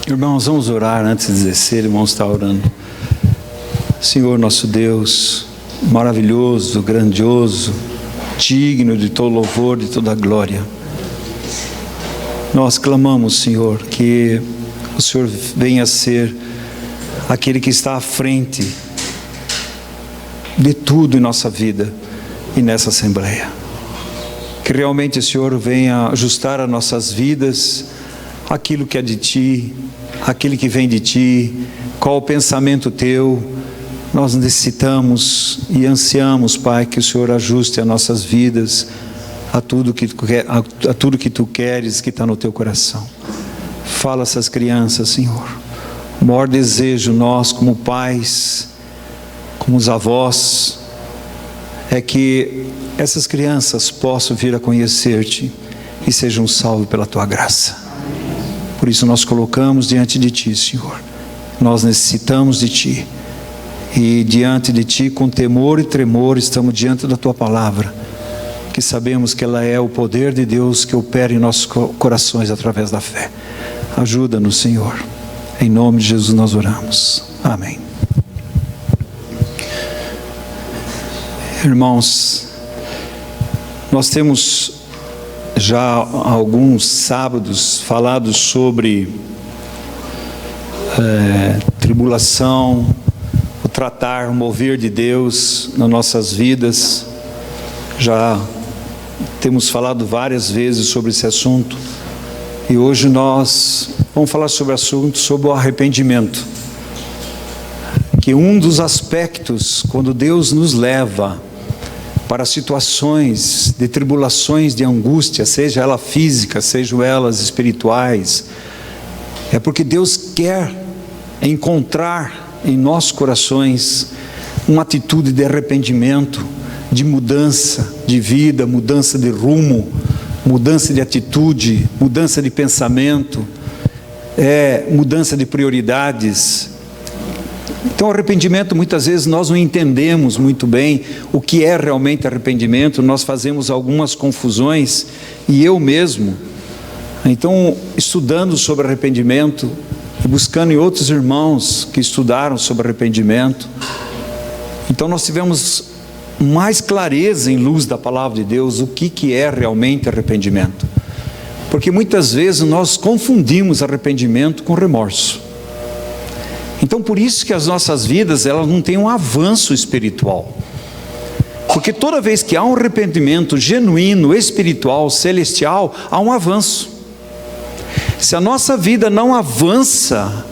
Irmãos, vamos orar antes de descer. Irmãos, está orando. Senhor nosso Deus, maravilhoso, grandioso, digno de todo louvor, de toda glória, nós clamamos, Senhor, que o Senhor venha ser aquele que está à frente de tudo em nossa vida e nessa Assembleia. Que realmente o Senhor venha ajustar as nossas vidas, aquilo que é de Ti, aquilo que vem de Ti, qual o pensamento Teu. Nós necessitamos e ansiamos, Pai, que o Senhor ajuste as nossas vidas a tudo que Tu queres, que está no Teu coração. Fala essas crianças, Senhor. O maior desejo nós, como pais, como os avós, é que essas crianças possam vir a conhecer-Te e sejam salvos pela Tua graça. Por isso nós colocamos diante de Ti, Senhor. Nós necessitamos de Ti. E diante de Ti, com temor e tremor, estamos diante da Tua palavra, que sabemos que ela é o poder de Deus que opera em nossos corações através da fé. Ajuda-nos, Senhor. Em nome de Jesus nós oramos. Amém. Irmãos, nós temos já há alguns sábados falado sobre tribulação, o tratar, o mover de Deus nas nossas vidas. Já temos falado várias vezes sobre esse assunto, e hoje nós vamos falar sobre o assunto, sobre o arrependimento, que um dos aspectos, quando Deus nos leva para situações de tribulações, de angústia, seja ela física, sejam elas espirituais, é porque Deus quer encontrar em nossos corações uma atitude de arrependimento, de mudança de vida, mudança de rumo, mudança de atitude, mudança de pensamento, mudança de prioridades. Então, arrependimento, muitas vezes nós não entendemos muito bem o que é realmente arrependimento. Nós fazemos algumas confusões, e eu mesmo, então, estudando sobre arrependimento e buscando em outros irmãos que estudaram sobre arrependimento, então nós tivemos mais clareza em luz da palavra de Deus o que é realmente arrependimento, porque muitas vezes nós confundimos arrependimento com remorso. Então, por isso que as nossas vidas, elas não têm um avanço espiritual, porque toda vez que há um arrependimento genuíno, espiritual, celestial, há um avanço. Se a nossa vida não avança,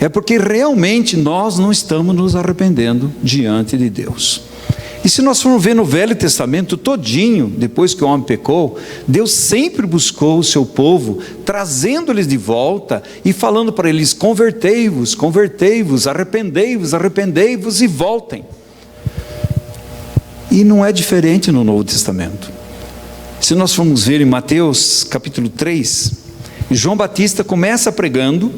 é porque realmente nós não estamos nos arrependendo diante de Deus. E se nós formos ver no Velho Testamento todinho, depois que o homem pecou, Deus sempre buscou o seu povo, trazendo-eles de volta e falando para eles: convertei-vos, convertei-vos, arrependei-vos, arrependei-vos e voltem. E não é diferente no Novo Testamento. Se nós formos ver em Mateus capítulo 3, João Batista começa pregando,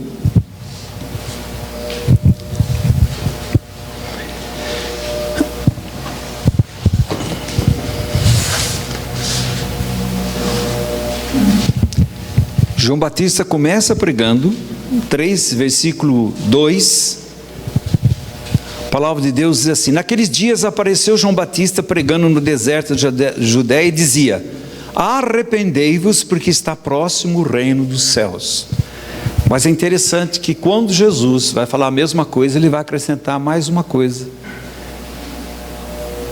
João Batista começa pregando, 3, versículo 2, a palavra de Deus diz assim: naqueles dias apareceu João Batista pregando no deserto da Judéia e dizia: arrependei-vos, porque está próximo o reino dos céus. Mas é interessante que quando Jesus vai falar a mesma coisa, ele vai acrescentar mais uma coisa,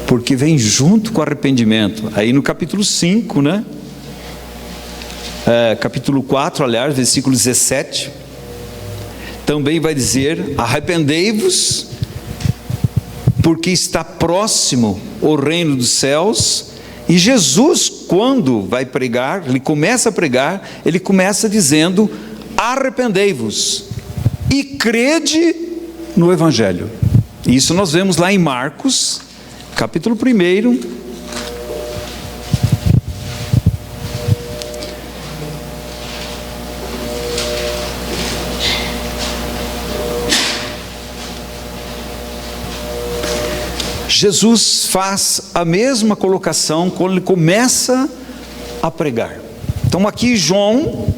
porque vem junto com o arrependimento. Aí no capítulo 5, né? Capítulo 4, aliás, versículo 17, também vai dizer: arrependei-vos, porque está próximo o reino dos céus. E Jesus, quando vai pregar, ele começa a pregar, ele começa dizendo: arrependei-vos e crede no Evangelho. Isso nós vemos lá em Marcos, capítulo 1, Jesus faz a mesma colocação quando ele começa a pregar. Então aqui João,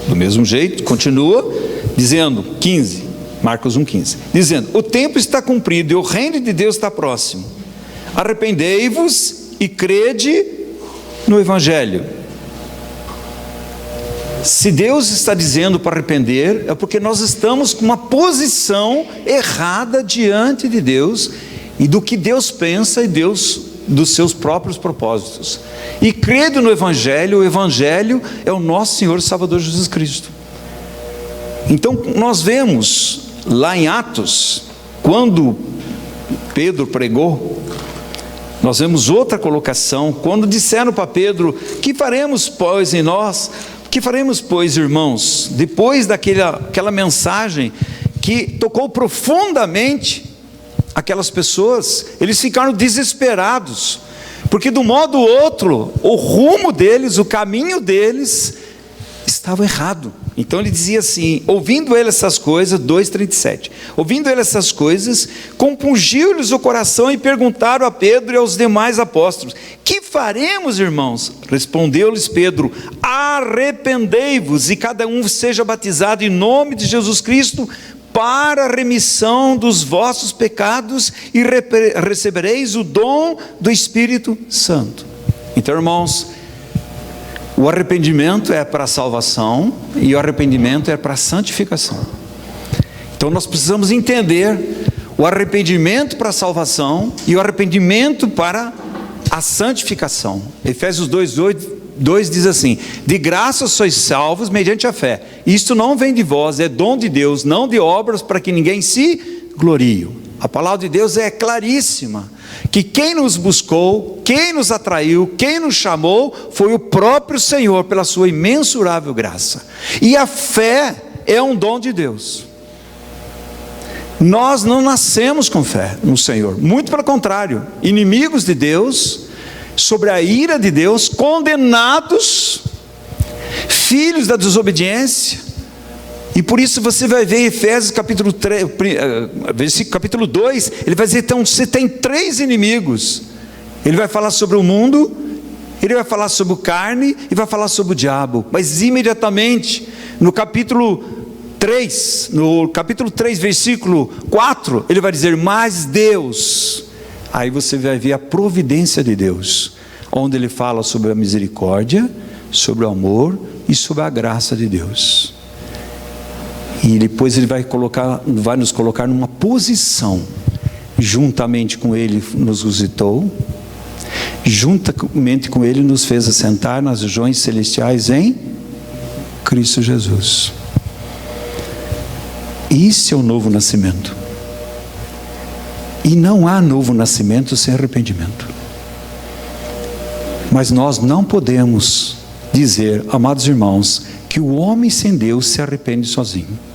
do mesmo jeito, continua, dizendo, 15, Marcos 1,15, dizendo: o tempo está cumprido e o reino de Deus está próximo. Arrependei-vos e crede no Evangelho. Se Deus está dizendo para arrepender, é porque nós estamos com uma posição errada diante de Deus e do que Deus pensa e Deus dos seus próprios propósitos. E crede no Evangelho. O Evangelho é o nosso Senhor e Salvador Jesus Cristo. Então nós vemos lá em Atos, quando Pedro pregou, nós vemos outra colocação, quando disseram para Pedro: que faremos, pois, em nós? Que faremos, pois, irmãos? Depois daquela mensagem que tocou profundamente aquelas pessoas, eles ficaram desesperados, porque de um modo ou outro, o rumo deles, o caminho deles estava errado. Então ele dizia assim, ouvindo ele essas coisas, 2,37, ouvindo ele essas coisas, compungiu-lhes o coração e perguntaram a Pedro e aos demais apóstolos: que faremos, irmãos? Respondeu-lhes Pedro: arrependei-vos e cada um seja batizado em nome de Jesus Cristo para a remissão dos vossos pecados e recebereis o dom do Espírito Santo. Então, irmãos, o arrependimento é para a salvação e o arrependimento é para a santificação. Então nós precisamos entender o arrependimento para a salvação e o arrependimento para a santificação. Efésios 2 diz assim: de graça sois salvos mediante a fé. Isto não vem de vós, é dom de Deus, não de obras, para que ninguém se glorie. A palavra de Deus é claríssima, que quem nos buscou, quem nos atraiu, quem nos chamou, foi o próprio Senhor, pela sua imensurável graça. E a fé é um dom de Deus. Nós não nascemos com fé no Senhor, muito pelo contrário, inimigos de Deus, sobre a ira de Deus, condenados, filhos da desobediência. E por isso você vai ver em Efésios capítulo 3, versículo capítulo 2, ele vai dizer: então você tem 3 inimigos. Ele vai falar sobre o mundo, ele vai falar sobre a carne e vai falar sobre o diabo. Mas imediatamente no capítulo 3, versículo 4, ele vai dizer: mas Deus. Aí você vai ver a providência de Deus, onde ele fala sobre a misericórdia, sobre o amor e sobre a graça de Deus. E depois ele vai nos colocar numa posição, juntamente com ele nos visitou, juntamente com ele nos fez assentar nas regiões celestiais em Cristo Jesus. Isso é o novo nascimento. E não há novo nascimento sem arrependimento. Mas nós não podemos dizer, amados irmãos, que o homem sem Deus se arrepende sozinho.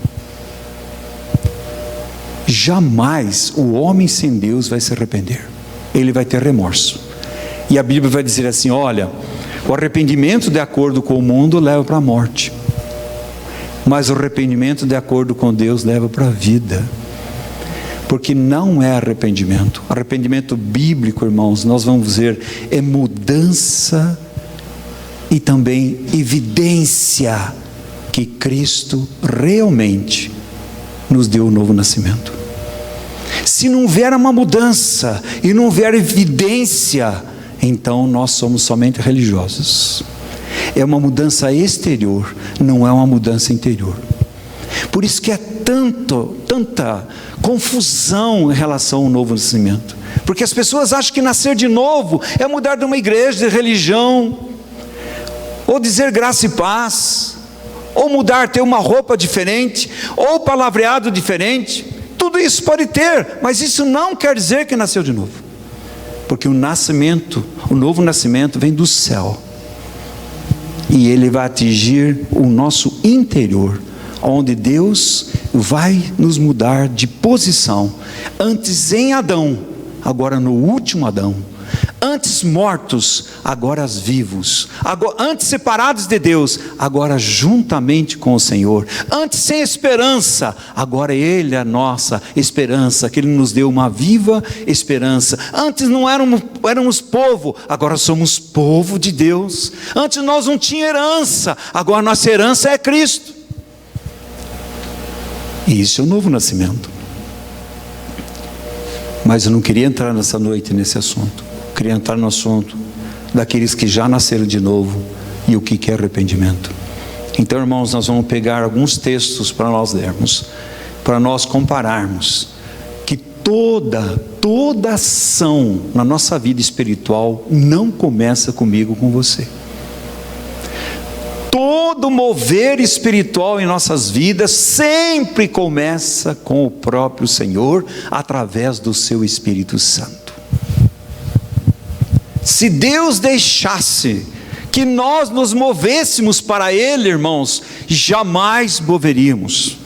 Jamais o homem sem Deus vai se arrepender. Ele vai ter remorso. E a Bíblia vai dizer assim: olha, o arrependimento de acordo com o mundo leva para a morte, mas o arrependimento de acordo com Deus leva para a vida. Porque não é arrependimento. Arrependimento bíblico, irmãos, nós vamos ver, é mudança e também evidência que Cristo realmente nos deu o novo nascimento. Se não houver uma mudança e não houver evidência, então nós somos somente religiosos. É uma mudança exterior, não é uma mudança interior. Por isso que é tanta confusão em relação ao novo nascimento. Porque as pessoas acham que nascer de novo é mudar de uma igreja, de religião, ou dizer graça e paz, ou mudar, ter uma roupa diferente, ou palavreado diferente. Tudo isso pode ter, mas isso não quer dizer que nasceu de novo. Porque o novo nascimento vem do céu. E ele vai atingir o nosso interior, onde Deus vai nos mudar de posição. Antes em Adão, agora no último Adão. Antes mortos, agora vivos. Antes separados de Deus, agora juntamente com o Senhor. Antes sem esperança, agora Ele é a nossa esperança, que Ele nos deu uma viva esperança. Antes não éramos povo, agora somos povo de Deus. Antes nós não tínhamos herança, agora nossa herança é Cristo. E isso é o novo nascimento. Mas eu não queria entrar nessa noite nesse assunto. Eu queria entrar no assunto daqueles que já nasceram de novo e o que é arrependimento. Então, irmãos, nós vamos pegar alguns textos para nós lermos, para nós compararmos que toda ação na nossa vida espiritual não começa comigo, com você. Todo mover espiritual em nossas vidas sempre começa com o próprio Senhor, através do seu Espírito Santo. Se Deus deixasse que nós nos movêssemos para Ele, irmãos, jamais moveríamos.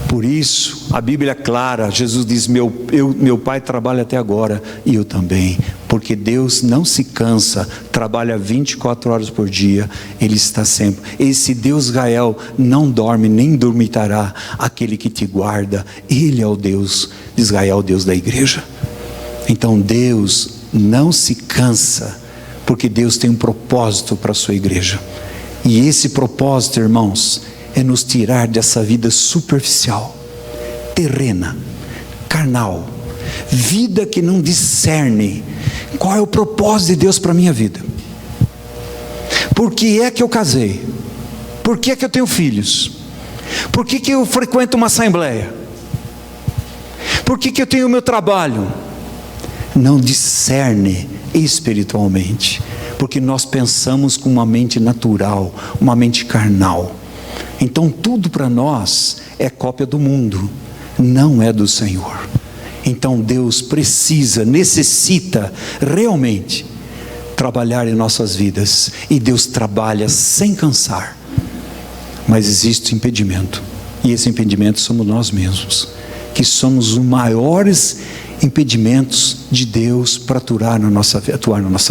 Por isso, a Bíblia é clara, Jesus diz, meu Pai trabalha até agora, e eu também, porque Deus não se cansa, trabalha 24 horas por dia, Ele está sempre. Esse Deus Gael não dorme, nem dormitará, aquele que te guarda, Ele é o Deus de Israel, o Deus da igreja. Então Deus não se cansa, porque Deus tem um propósito para a sua igreja, e esse propósito, irmãos, é nos tirar dessa vida superficial, terrena, carnal, vida que não discerne qual é o propósito de Deus para a minha vida. Por que é que eu casei? Por que é que eu tenho filhos? Por que eu frequento uma assembleia? Por que eu tenho o meu trabalho? Não discerne espiritualmente, porque nós pensamos com uma mente natural, uma mente carnal. Então tudo para nós é cópia do mundo, não é do Senhor. Então Deus necessita realmente trabalhar em nossas vidas, e Deus trabalha sem cansar, mas existe um impedimento, e esse impedimento somos nós mesmos, que somos os maiores impedimentos de Deus para atuar na nossa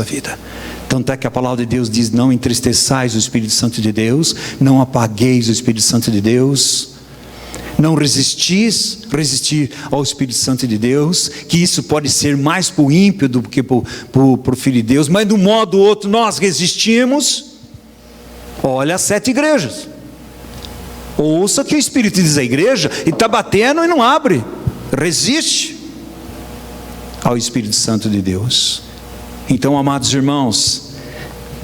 vida. Tanto é que a palavra de Deus diz, não entristeçais o Espírito Santo de Deus, não apagueis o Espírito Santo de Deus, não resistir ao Espírito Santo de Deus, que isso pode ser mais para o ímpio do que para o Filho de Deus, mas de um modo ou outro nós resistimos. Olha as 7 igrejas, ouça o que o Espírito diz à igreja, e está batendo e não abre, resiste ao Espírito Santo de Deus. Então, amados irmãos,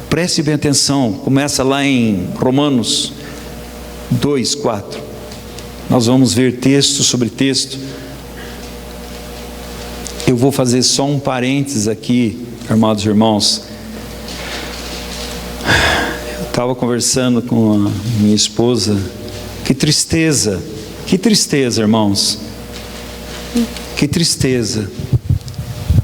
preste bem atenção, começa lá em Romanos 2:4, nós vamos ver texto sobre texto. Eu vou fazer só um parênteses aqui, amados irmãos. Eu estava conversando com a minha esposa, que tristeza, irmãos, que tristeza.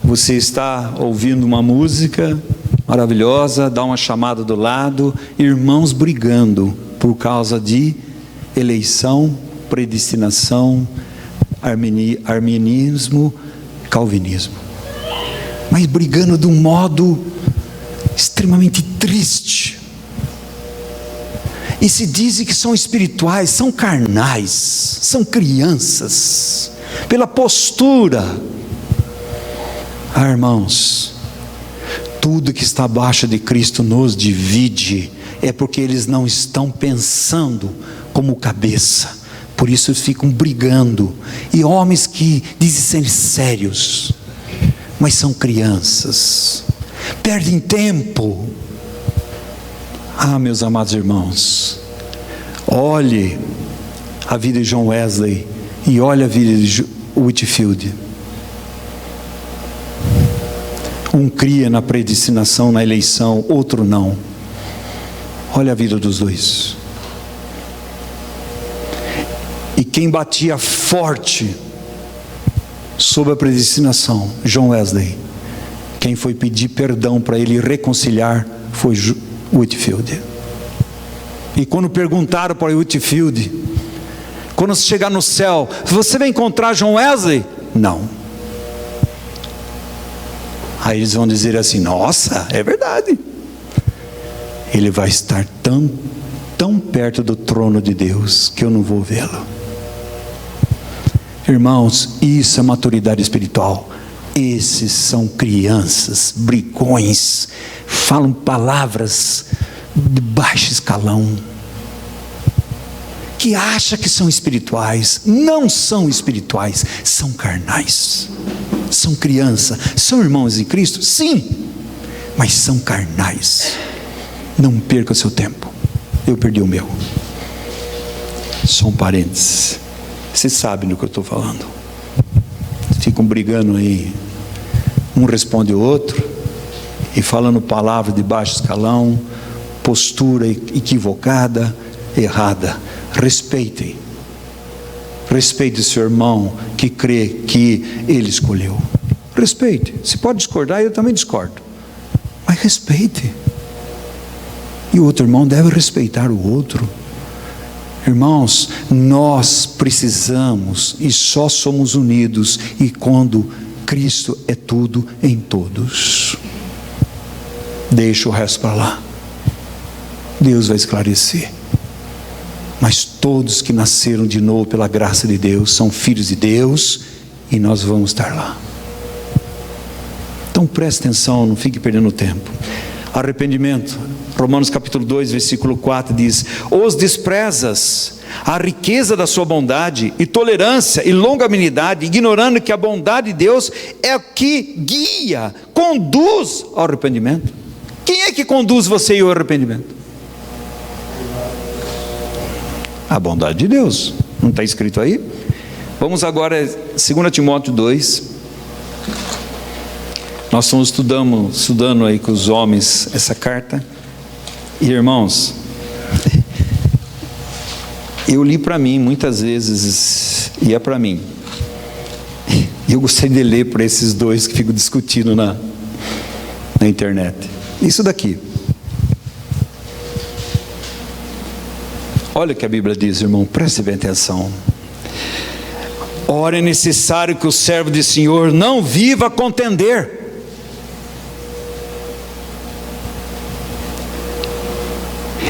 Você está ouvindo uma música maravilhosa, dá uma chamada do lado, irmãos brigando por causa de eleição, predestinação, arminianismo, calvinismo, mas brigando de um modo extremamente triste, e se dizem que são espirituais, são carnais, são crianças, pela postura. Irmãos, tudo que está abaixo de Cristo nos divide, é porque eles não estão pensando como cabeça, por isso eles ficam brigando, e homens que dizem ser sérios, mas são crianças, perdem tempo. Meus amados irmãos, olhe a vida de John Wesley, e olhe a vida de Whitefield. Um cria na predestinação, na eleição, outro não. Olha a vida dos dois. E quem batia forte sobre a predestinação, John Wesley. Quem foi pedir perdão para ele reconciliar foi Whitefield. E quando perguntaram para Whitefield, quando você chegar no céu, você vai encontrar John Wesley? Não. Aí eles vão dizer assim, nossa, é verdade, ele vai estar tão perto do trono de Deus, que eu não vou vê-lo. Irmãos, isso é maturidade espiritual. Esses são crianças, brigões, falam palavras de baixo escalão, que acha que são espirituais, não são espirituais, são carnais, são criança, são irmãos em Cristo, sim, mas são carnais. Não perca o seu tempo, eu perdi o meu. Só um parênteses, vocês sabem do que eu estou falando. Ficam brigando aí, um responde o outro, e falando palavras de baixo escalão, postura equivocada, errada. Respeitem o seu irmão que crê que ele escolheu. Respeite, se pode discordar, eu também discordo, mas respeite, e o outro irmão deve respeitar o outro. Irmãos, nós precisamos e só somos unidos e quando Cristo é tudo em todos. Deixa o resto para lá, Deus vai esclarecer. Mas todos que nasceram de novo pela graça de Deus são filhos de Deus e nós vamos estar lá. Então preste atenção, não fique perdendo tempo. Arrependimento, Romanos capítulo 2 versículo 4 diz: os desprezas a riqueza da sua bondade e tolerância e longanimidade, ignorando que a bondade de Deus é o que guia, conduz ao arrependimento. Quem é que conduz você ao arrependimento? A bondade de Deus, não está escrito aí? Vamos agora, 2 Timóteo 2, nós estamos estudando aí com os homens essa carta, e irmãos, eu li para mim muitas vezes, e é para mim, e eu gostaria de ler para esses dois que ficam discutindo na internet, isso daqui. Olha o que a Bíblia diz, irmão, preste bem atenção. Ora, é necessário que o servo do Senhor não viva a contender,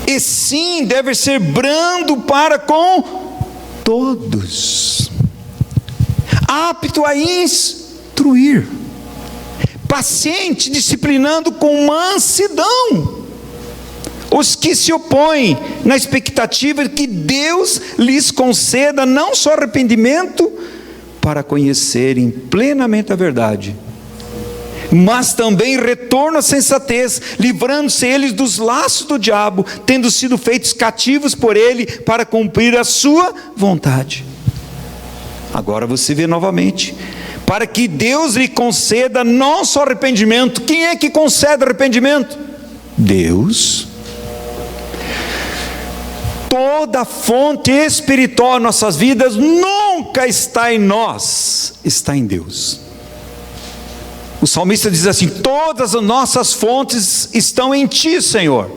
e sim deve ser brando para com todos, apto a instruir, paciente, disciplinando com mansidão os que se opõem, na expectativa de que Deus lhes conceda não só arrependimento, para conhecerem plenamente a verdade, mas também retorno à sensatez, livrando-se eles dos laços do diabo, tendo sido feitos cativos por ele, para cumprir a sua vontade. Agora você vê novamente, para que Deus lhe conceda não só arrependimento. Quem é que concede arrependimento? Deus. Toda fonte espiritual em nossas vidas nunca está em nós, está em Deus. O salmista diz assim: todas as nossas fontes estão em Ti, Senhor.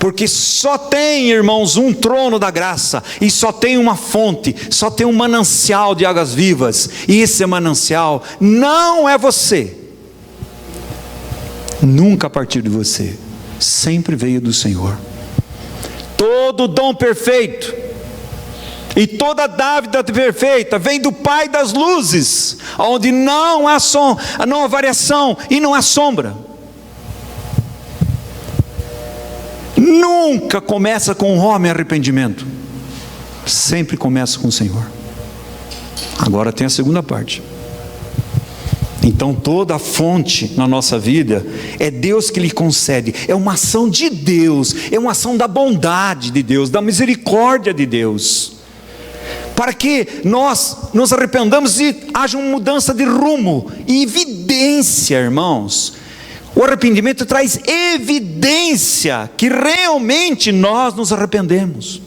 Porque só tem, irmãos, um trono da graça, e só tem uma fonte, só tem um manancial de águas vivas, e esse manancial não é você, nunca partiu de você, sempre veio do Senhor. Todo dom perfeito e toda dávida perfeita vem do Pai das luzes, onde não há variação e não há sombra. Nunca começa com o homem arrependimento, sempre começa com o Senhor. Agora tem a segunda parte. Então toda a fonte na nossa vida é Deus que lhe concede, é uma ação de Deus, é uma ação da bondade de Deus, da misericórdia de Deus, para que nós nos arrependamos e haja uma mudança de rumo e evidência, irmãos. O arrependimento traz evidência que realmente nós nos arrependemos.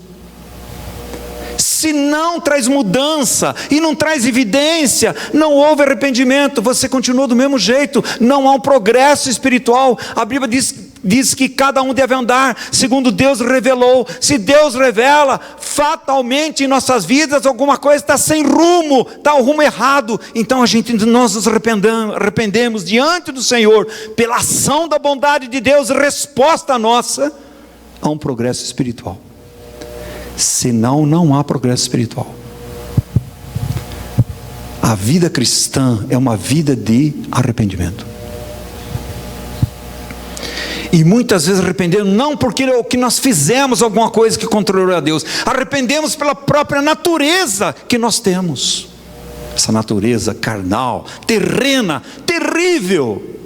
Se não traz mudança e não traz evidência, não houve arrependimento, você continua do mesmo jeito, não há um progresso espiritual. A Bíblia diz que cada um deve andar segundo Deus revelou. Se Deus revela, fatalmente em nossas vidas alguma coisa está sem rumo, está o rumo errado, então nós nos arrependemos diante do Senhor, pela ação da bondade de Deus, resposta nossa a um progresso espiritual. Senão não há progresso espiritual. A vida cristã é uma vida de arrependimento. E muitas vezes arrependemos não porque o que nós fizemos alguma coisa que contrariou a Deus, arrependemos pela própria natureza que nós temos, essa natureza carnal, terrena, terrível,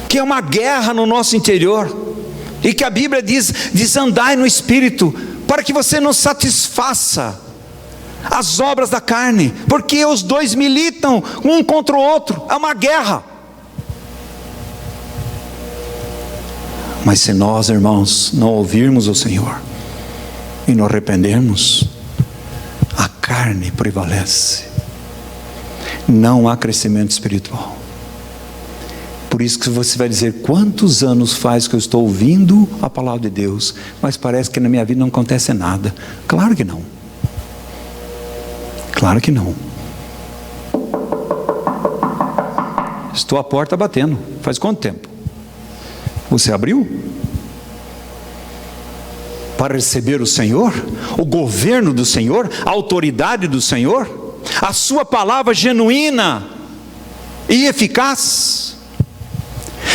que é uma guerra no nosso interior, e que a Bíblia diz andai no Espírito, para que você não satisfaça as obras da carne, porque os dois militam um contra o outro, é uma guerra. Mas se nós, irmãos, não ouvirmos o Senhor e não arrependermos, a carne prevalece, não há crescimento espiritual. Por isso que você vai dizer: quantos anos faz que eu estou ouvindo a palavra de Deus, mas parece que na minha vida não acontece nada? Claro que não. Claro que não. Estou à porta batendo. Faz quanto tempo? Você abriu? Para receber o Senhor, o governo do Senhor, a autoridade do Senhor, a sua palavra genuína e eficaz.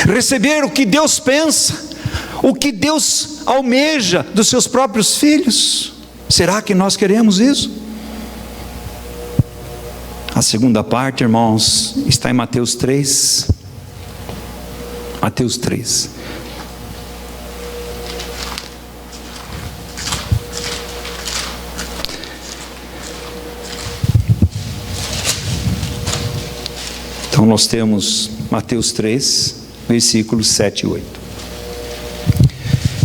Receber o que Deus pensa, o que Deus almeja dos seus próprios filhos. Será que nós queremos isso? A segunda parte, irmãos, está em Mateus 3. Mateus 3. Então nós temos Mateus 3, versículos 7 e 8.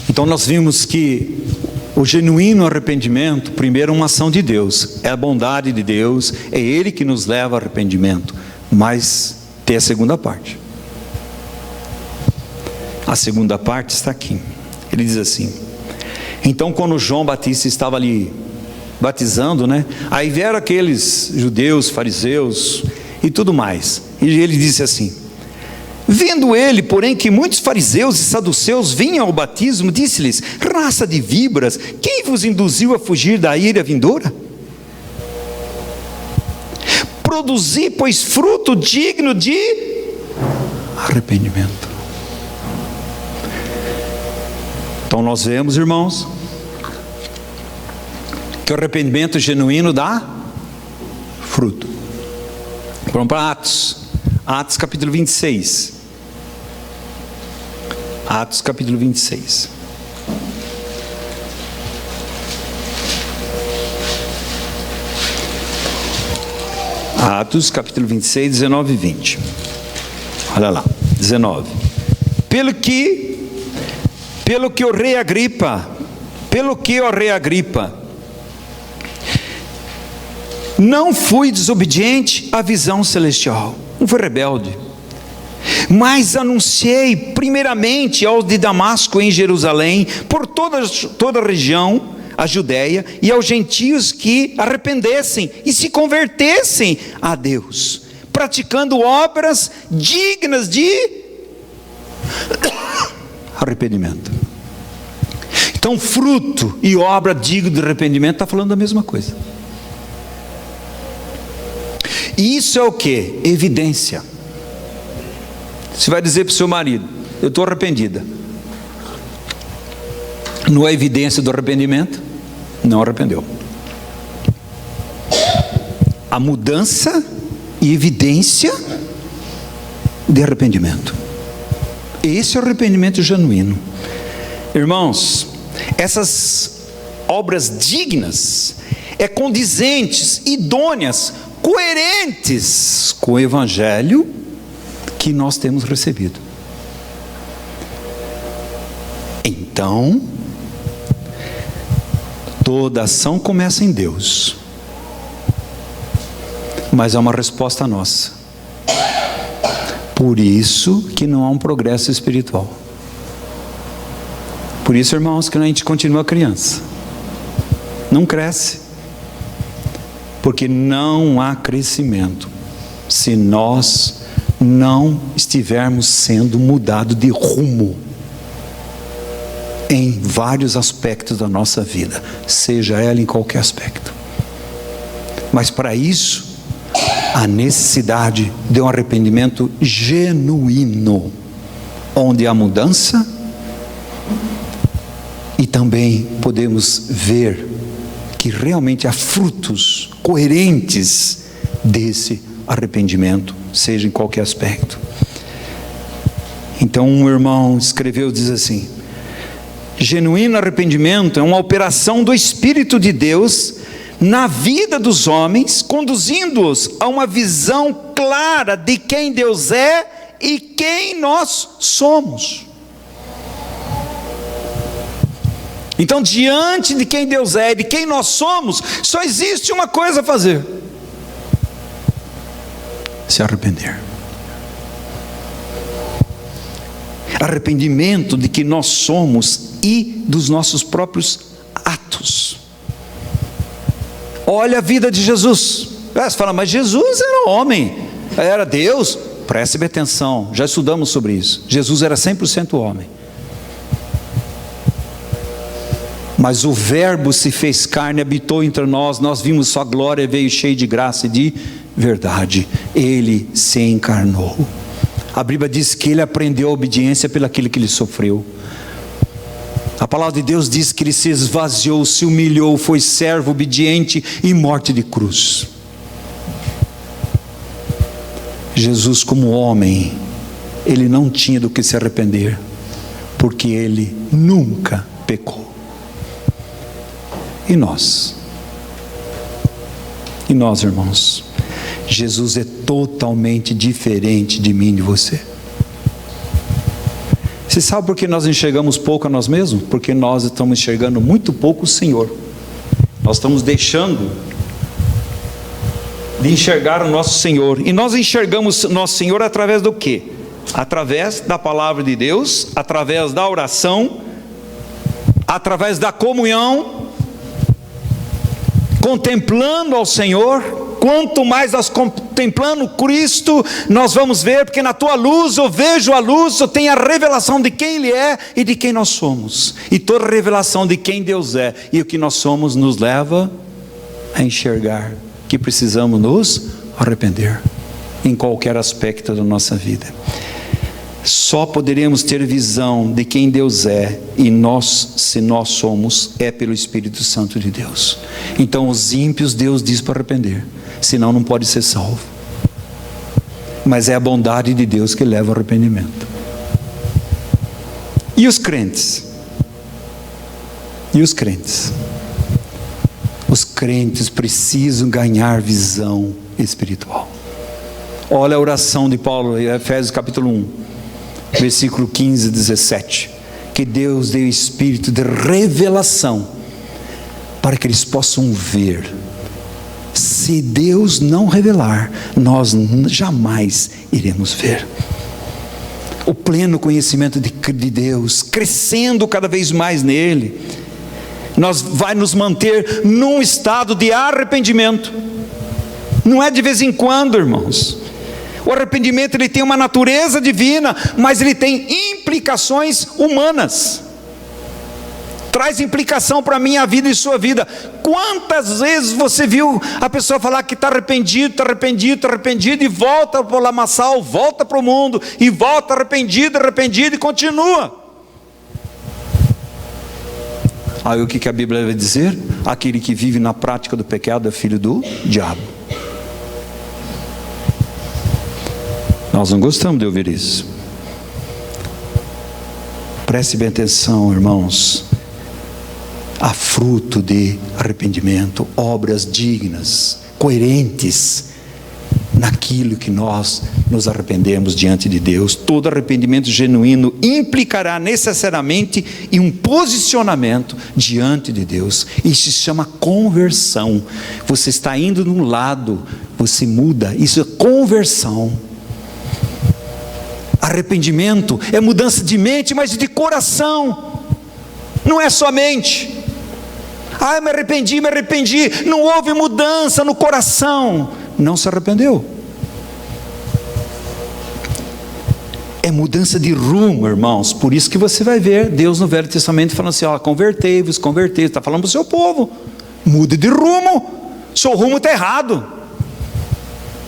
Então nós vimos que o genuíno arrependimento, primeiro, é uma ação de Deus, é a bondade de Deus, é Ele que nos leva ao arrependimento. Mas tem a segunda parte. A segunda parte está aqui. Ele diz assim: então quando João Batista estava ali batizando, aí vieram aqueles judeus, fariseus e tudo mais, e ele disse assim: vendo ele, porém, que muitos fariseus e saduceus vinham ao batismo, disse-lhes: raça de víboras, quem vos induziu a fugir da ira vindoura? Produzi, pois, fruto digno de arrependimento. Então nós vemos, irmãos, que o arrependimento genuíno dá fruto. Vamos para Atos capítulo 26. Atos capítulo 26. Atos capítulo 26, 19 e 20. Olha lá, 19. Pelo que o rei Agripa, não fui desobediente à visão celestial, não fui rebelde, mas anunciei primeiramente aos de Damasco em Jerusalém, por toda a região, a Judéia, e aos gentios que arrependessem e se convertessem a Deus, praticando obras dignas de arrependimento. Então fruto e obra digna de arrependimento está falando da mesma coisa. E isso é o que? Evidência. Você vai dizer para o seu marido: eu estou arrependida. Não é evidência do arrependimento? Não arrependeu. A mudança e evidência de arrependimento. Esse é o arrependimento genuíno. Irmãos, essas obras dignas, condizentes, idôneas, coerentes com o Evangelho que nós temos recebido. Então, toda ação começa em Deus, mas é uma resposta nossa. Por isso que não há um progresso espiritual. Por isso, irmãos, que a gente continua criança, não cresce, porque não há crescimento se nós não estivermos sendo mudados de rumo em vários aspectos da nossa vida, seja ela em qualquer aspecto. Mas para isso, a necessidade de um arrependimento genuíno, onde há mudança, e também podemos ver que realmente há frutos coerentes desse arrependimento, seja em qualquer aspecto. Então um irmão escreveu, diz assim: genuíno arrependimento é uma operação do Espírito de Deus na vida dos homens, conduzindo-os a uma visão clara de quem Deus é e quem nós somos. Então, diante de quem Deus é e de quem nós somos, só existe uma coisa a fazer: se arrepender. Arrependimento de que nós somos e dos nossos próprios atos. Olha a vida de Jesus. Você fala, mas Jesus era homem, era Deus. Preste bem atenção, já estudamos sobre isso. Jesus era 100% homem. Mas o Verbo se fez carne, habitou entre nós, nós vimos sua glória, veio cheio de graça e de verdade. Ele se encarnou. A Bíblia diz que ele aprendeu a obediência pelaquilo que ele sofreu. A palavra de Deus diz que ele se esvaziou, se humilhou, foi servo obediente e morte de cruz. Jesus, como homem, ele não tinha do que se arrepender, porque ele nunca pecou. E nós? E nós, irmãos? Jesus é totalmente diferente de mim e de você. Você sabe por que nós enxergamos pouco a nós mesmos? Porque nós estamos enxergando muito pouco o Senhor. Nós estamos deixando de enxergar o nosso Senhor. E nós enxergamos o nosso Senhor através do quê? Através da palavra de Deus, através da oração, através da comunhão, contemplando ao Senhor. Quanto mais nós contemplando Cristo, nós vamos ver, porque na tua luz eu vejo a luz, eu tenho a revelação de quem Ele é e de quem nós somos. E toda a revelação de quem Deus é e o que nós somos nos leva a enxergar que precisamos nos arrepender em qualquer aspecto da nossa vida. Só poderemos ter visão de quem Deus é e nós, se nós somos, é pelo Espírito Santo de Deus. Então os ímpios Deus diz para arrepender, senão não pode ser salvo. Mas é a bondade de Deus que leva ao arrependimento. E os crentes? E os crentes? Os crentes precisam ganhar visão espiritual. Olha a oração de Paulo em Efésios capítulo 1, versículo 15 e 17. Que Deus dê o espírito de revelação para que eles possam ver. Se Deus não revelar, nós jamais iremos ver. O pleno conhecimento de Deus, crescendo cada vez mais nele, vai nos manter num estado de arrependimento. Não é de vez em quando, irmãos. O arrependimento ele tem uma natureza divina, mas ele tem implicações humanas. Traz implicação para a minha vida e sua vida. Quantas vezes você viu a pessoa falar que está arrependido, e volta para o lamaçal, volta para o mundo, e volta arrependido e continua. Aí o que a Bíblia vai dizer? Aquele que vive na prática do pecado é filho do diabo. Nós não gostamos de ouvir isso. Preste bem atenção, irmãos. Há fruto de arrependimento, obras dignas, coerentes naquilo que nós nos arrependemos diante de Deus. Todo arrependimento genuíno implicará necessariamente em um posicionamento diante de Deus. Isso se chama conversão. Você está indo de um lado, você muda. Isso é conversão. Arrependimento é mudança de mente, mas de coração. Não é só mente. Ah, me arrependi. Não houve mudança no coração. Não se arrependeu. É mudança de rumo, irmãos. Por isso que você vai ver Deus no Velho Testamento falando assim: ó, convertei-vos. Está falando para o seu povo. Mude de rumo. Seu rumo está errado.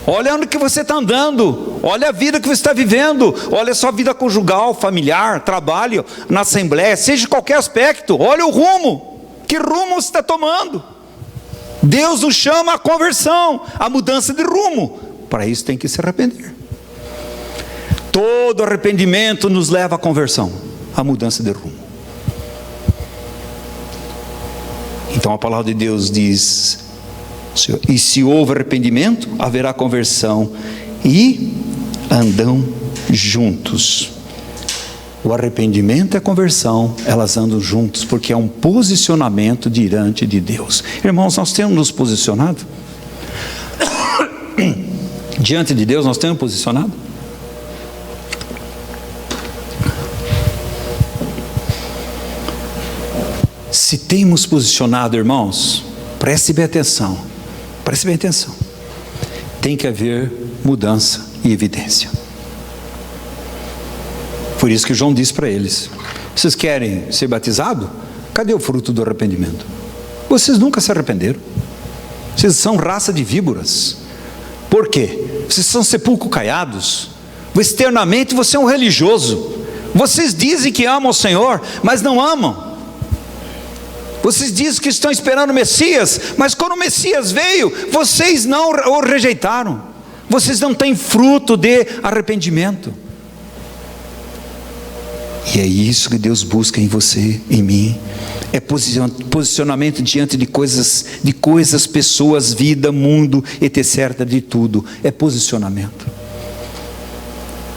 Olha onde que você está andando. olha a vida que você está vivendo, olha a sua vida conjugal, familiar, trabalho, na assembleia, seja qualquer aspecto, olha o rumo, que rumo você está tomando? Deus nos chama à conversão, à mudança de rumo. Para isso tem que se arrepender. Todo arrependimento nos leva à conversão, à mudança de rumo. Então a palavra de Deus diz: e se houve arrependimento, haverá conversão, e andam juntos. O arrependimento e a conversão, elas andam juntos, porque é um posicionamento diante de Deus. Irmãos, nós temos nos posicionado? Diante de Deus nós temos posicionado? Se temos posicionado, irmãos, preste bem atenção, tem que haver mudança e evidência. Por isso que João disse para eles: vocês querem ser batizados? Cadê o fruto do arrependimento? Vocês nunca se arrependeram, vocês são raça de víboras. Por quê? Vocês são sepulcro caiados, externamente você é um religioso, vocês dizem que amam o Senhor, mas não amam. Vocês dizem que estão esperando o Messias, mas quando o Messias veio, vocês não o rejeitaram. Vocês não têm fruto de arrependimento. E é isso que Deus busca em você, em mim. É posicionamento diante de coisas, pessoas, vida, mundo, etc. de tudo. É posicionamento.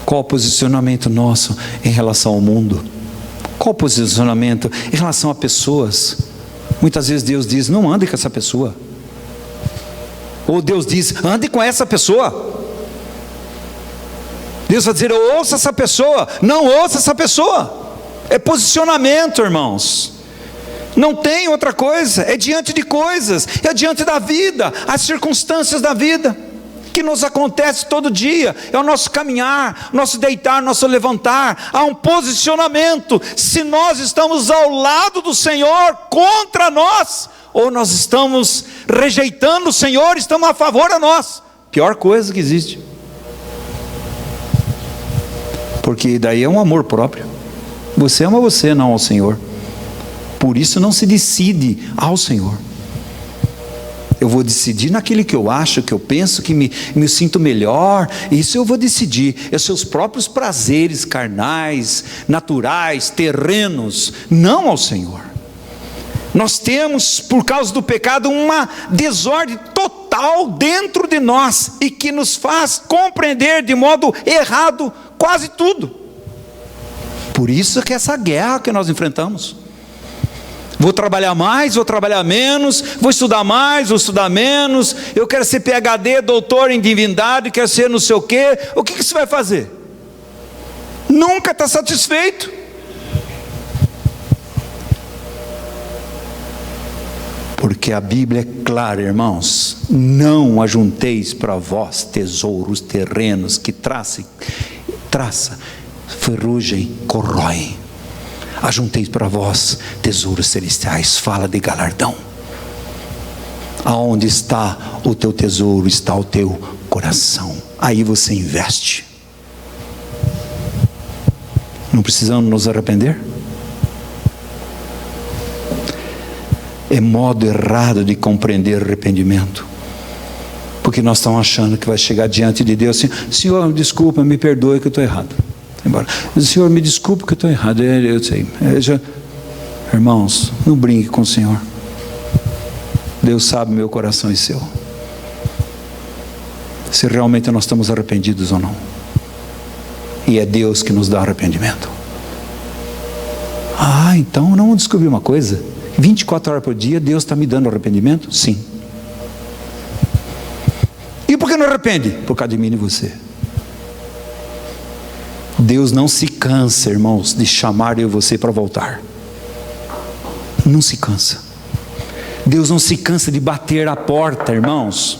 Qual o posicionamento nosso em relação ao mundo? Qual o posicionamento em relação a pessoas? Muitas vezes Deus diz: não ande com essa pessoa. Ou Deus diz: ande com essa pessoa. Deus vai dizer: ouça essa pessoa, não ouça essa pessoa. É posicionamento, irmãos. Não tem outra coisa, é diante de coisas, é diante da vida, as circunstâncias da vida, que nos acontece todo dia, é o nosso caminhar, nosso deitar, nosso levantar. Há um posicionamento, se nós estamos ao lado do Senhor, contra nós, ou nós estamos rejeitando o Senhor, estamos a favor a nós. Pior coisa que existe. Porque daí é um amor próprio, você ama você, não ao Senhor. Por isso não se decide ao Senhor. Eu vou decidir naquele que eu acho, que eu penso, que me sinto melhor. Isso eu vou decidir. É seus próprios prazeres carnais, naturais, terrenos, não ao Senhor. Nós temos, por causa do pecado, uma desordem total dentro de nós, e que nos faz compreender de modo errado quase tudo. Por isso que essa guerra que nós enfrentamos. Vou trabalhar mais, vou trabalhar menos, vou estudar mais, vou estudar menos, eu quero ser PhD, doutor em divindade, quero ser não sei o quê. O que você vai fazer? Nunca está satisfeito. Porque a Bíblia é clara, irmãos: não ajunteis para vós tesouros terrenos que traça, ferrugem, corroem. Ajunteis para vós tesouros celestiais. Fala de galardão. Aonde está o teu tesouro, está o teu coração. Aí você investe. Não precisamos nos arrepender? É modo errado de compreender arrependimento, porque nós estamos achando que vai chegar diante de Deus assim: Senhor, desculpa, me perdoe que eu estou errado. Embora. Senhor, me desculpe que eu estou errado. Eu sei. Irmãos, não brinque com o Senhor. Deus sabe meu coração e seu, se realmente nós estamos arrependidos ou não. E é Deus que nos dá arrependimento. Então não descobri uma coisa: 24 horas por dia Deus está me dando arrependimento? Sim. E por que não arrepende? Por causa de mim e você. Deus não se cansa, irmãos, de chamar eu e você para voltar. Não se cansa. Deus não se cansa de bater a porta, irmãos.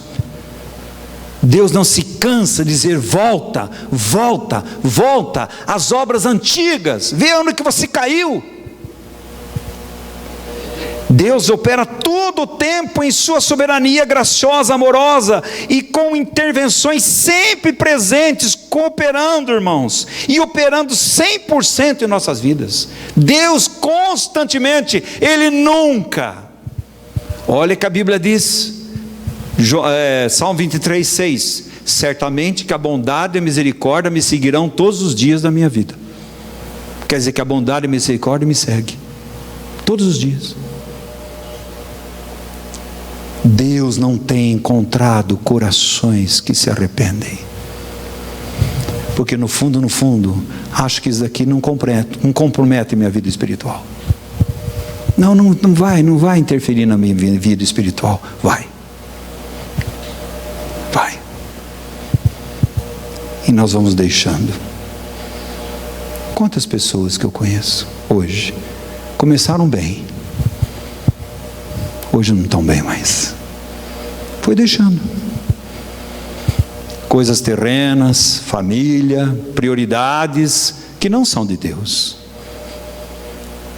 Deus não se cansa de dizer: volta, volta, volta às obras antigas. Vê onde que você caiu. Deus opera todo o tempo em sua soberania graciosa, amorosa e com intervenções sempre presentes, cooperando, irmãos, e operando 100% em nossas vidas. Deus constantemente, Ele nunca. Olha que a Bíblia diz, Salmo 23, 6: certamente que a bondade e a misericórdia me seguirão todos os dias da minha vida. Quer dizer que a bondade e a misericórdia me seguem todos os dias. Deus não tem encontrado corações que se arrependem, porque no fundo, acho que isso daqui não compromete minha vida espiritual. Não vai interferir na minha vida espiritual. Vai. E nós vamos deixando. Quantas pessoas que eu conheço hoje começaram bem, hoje não estão bem mais. Foi deixando. Coisas terrenas, família, prioridades que não são de Deus.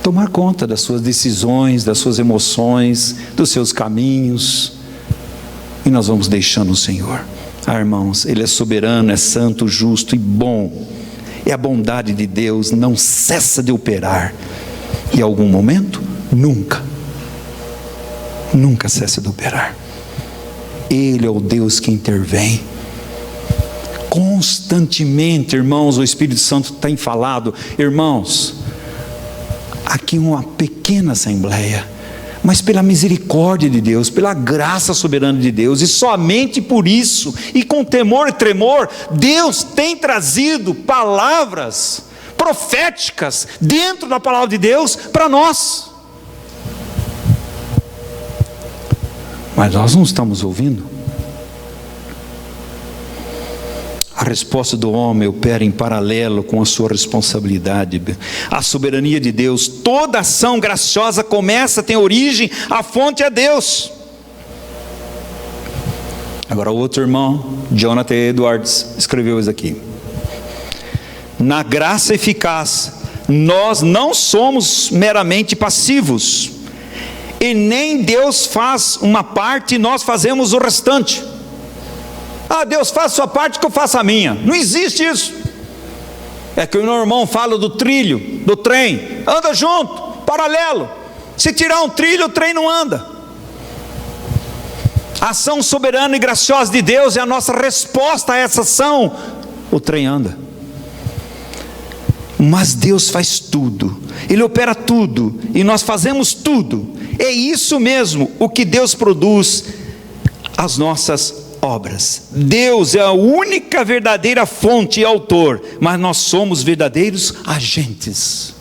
Tomar conta das suas decisões, das suas emoções, dos seus caminhos. E nós vamos deixando o Senhor. Irmãos, Ele é soberano, é santo, justo e bom. E a bondade de Deus não cessa de operar. E em algum momento, nunca cessa de operar. Ele é o Deus que intervém. Constantemente, irmãos, o Espírito Santo tem falado. Irmãos, aqui uma pequena assembleia, mas pela misericórdia de Deus, pela graça soberana de Deus, e somente por isso, e com temor e tremor, Deus tem trazido palavras proféticas dentro da palavra de Deus para nós. Mas nós não estamos ouvindo. A resposta do homem opera em paralelo com a sua responsabilidade. A soberania de Deus, toda ação graciosa começa, tem origem, a fonte é Deus. Agora outro irmão, Jonathan Edwards, escreveu isso aqui: na graça eficaz, nós não somos meramente passivos, e nem Deus faz uma parte e nós fazemos o restante. Deus faz a sua parte que eu faço a minha. Não existe isso. É que o meu irmão fala do trilho, do trem. Anda junto, paralelo. Se tirar um trilho, o trem não anda. A ação soberana e graciosa de Deus é a nossa resposta a essa ação. O trem anda. Mas Deus faz tudo, Ele opera tudo, e nós fazemos tudo. É isso mesmo o que Deus produz, as nossas obras. Deus é a única verdadeira fonte e autor, mas nós somos verdadeiros agentes.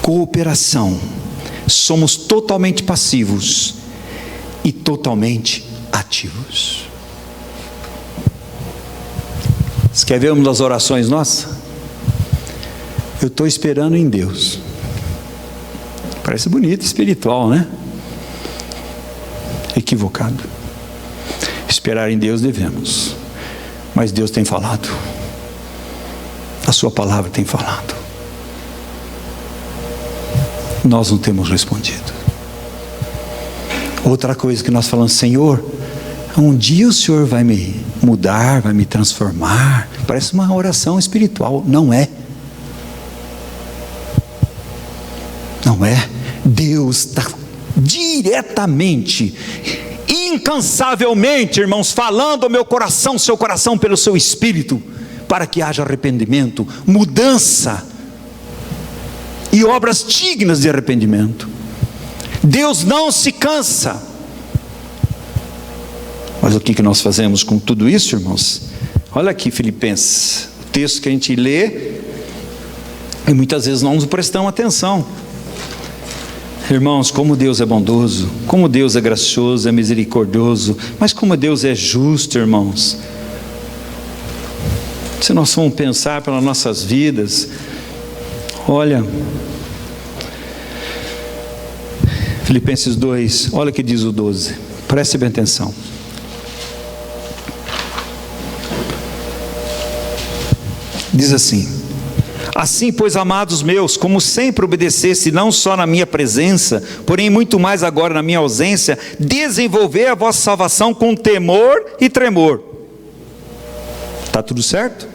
Cooperação. Somos totalmente passivos e totalmente ativos. Você quer ver uma das orações nossas? Eu estou esperando em Deus. Parece bonito, espiritual, né? Equivocado. Esperar em Deus devemos, mas Deus tem falado, a sua palavra tem falado, nós não temos respondido. Outra coisa que nós falamos: Senhor, um dia o Senhor vai me mudar, vai me transformar. Parece uma oração espiritual. Não é. Não é. Deus está diretamente, incansavelmente, irmãos, falando ao meu coração, seu coração, pelo seu Espírito, para que haja arrependimento, mudança e obras dignas de arrependimento. Deus não se cansa. Mas o que nós fazemos com tudo isso, irmãos? Olha aqui Filipenses, o texto que a gente lê, e muitas vezes não nos prestamos atenção. Irmãos, como Deus é bondoso, como Deus é gracioso, é misericordioso, mas como Deus é justo, irmãos. Se nós formos pensar pelas nossas vidas, olha, Filipenses 2, olha o que diz o 12, preste bem atenção. Diz assim: Assim, pois, amados meus, como sempre obedecesse não só na minha presença, porém muito mais agora na minha ausência, desenvolver a vossa salvação com temor e tremor. Está tudo certo?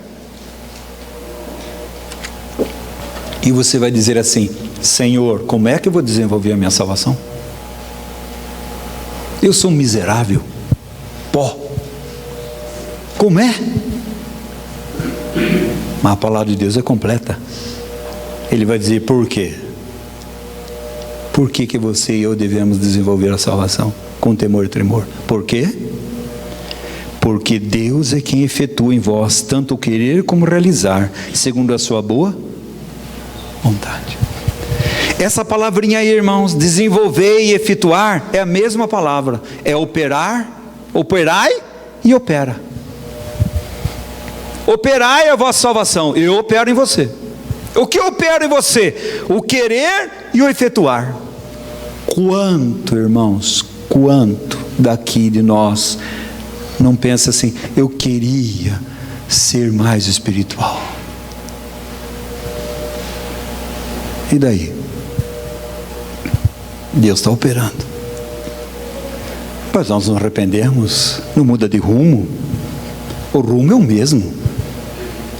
E você vai dizer assim: Senhor, como é que eu vou desenvolver a minha salvação? Eu sou um miserável, pó. Como é? Mas a palavra de Deus é completa. Ele vai dizer por quê? Por que você e eu devemos desenvolver a salvação com temor e tremor? Por quê? Porque Deus é quem efetua em vós tanto o querer como o realizar, segundo a sua boa vontade. Essa palavrinha aí, irmãos, desenvolver e efetuar, é a mesma palavra. É operar, operai e opera. Operai a vossa salvação. Eu opero em você. O que eu opero em você? O querer e o efetuar. Quanto, irmãos, quanto daqui de nós não pensa assim: eu queria ser mais espiritual. E daí? Deus está operando. Mas nós nos arrependemos, não muda de rumo. O rumo é o mesmo.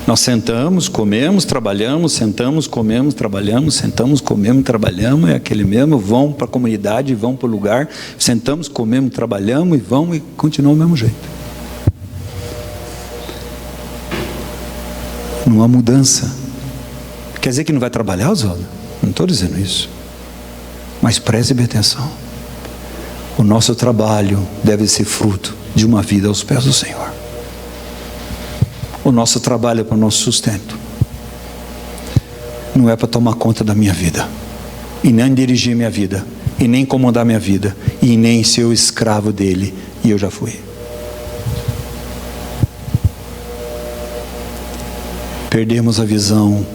Nós sentamos, comemos, trabalhamos, sentamos, comemos, trabalhamos, sentamos, comemos, trabalhamos, é aquele mesmo, vão para a comunidade, vão para o lugar, sentamos, comemos, trabalhamos e vão e continuam do mesmo jeito. Não há mudança. Quer dizer que não vai trabalhar, Oswaldo? Não estou dizendo isso. Mas preste bem atenção. O nosso trabalho deve ser fruto de uma vida aos pés do Senhor. O nosso trabalho é para o nosso sustento. Não é para tomar conta da minha vida, e nem dirigir minha vida, e nem comandar minha vida, e nem ser o escravo dele, e eu já fui. Perdemos a visão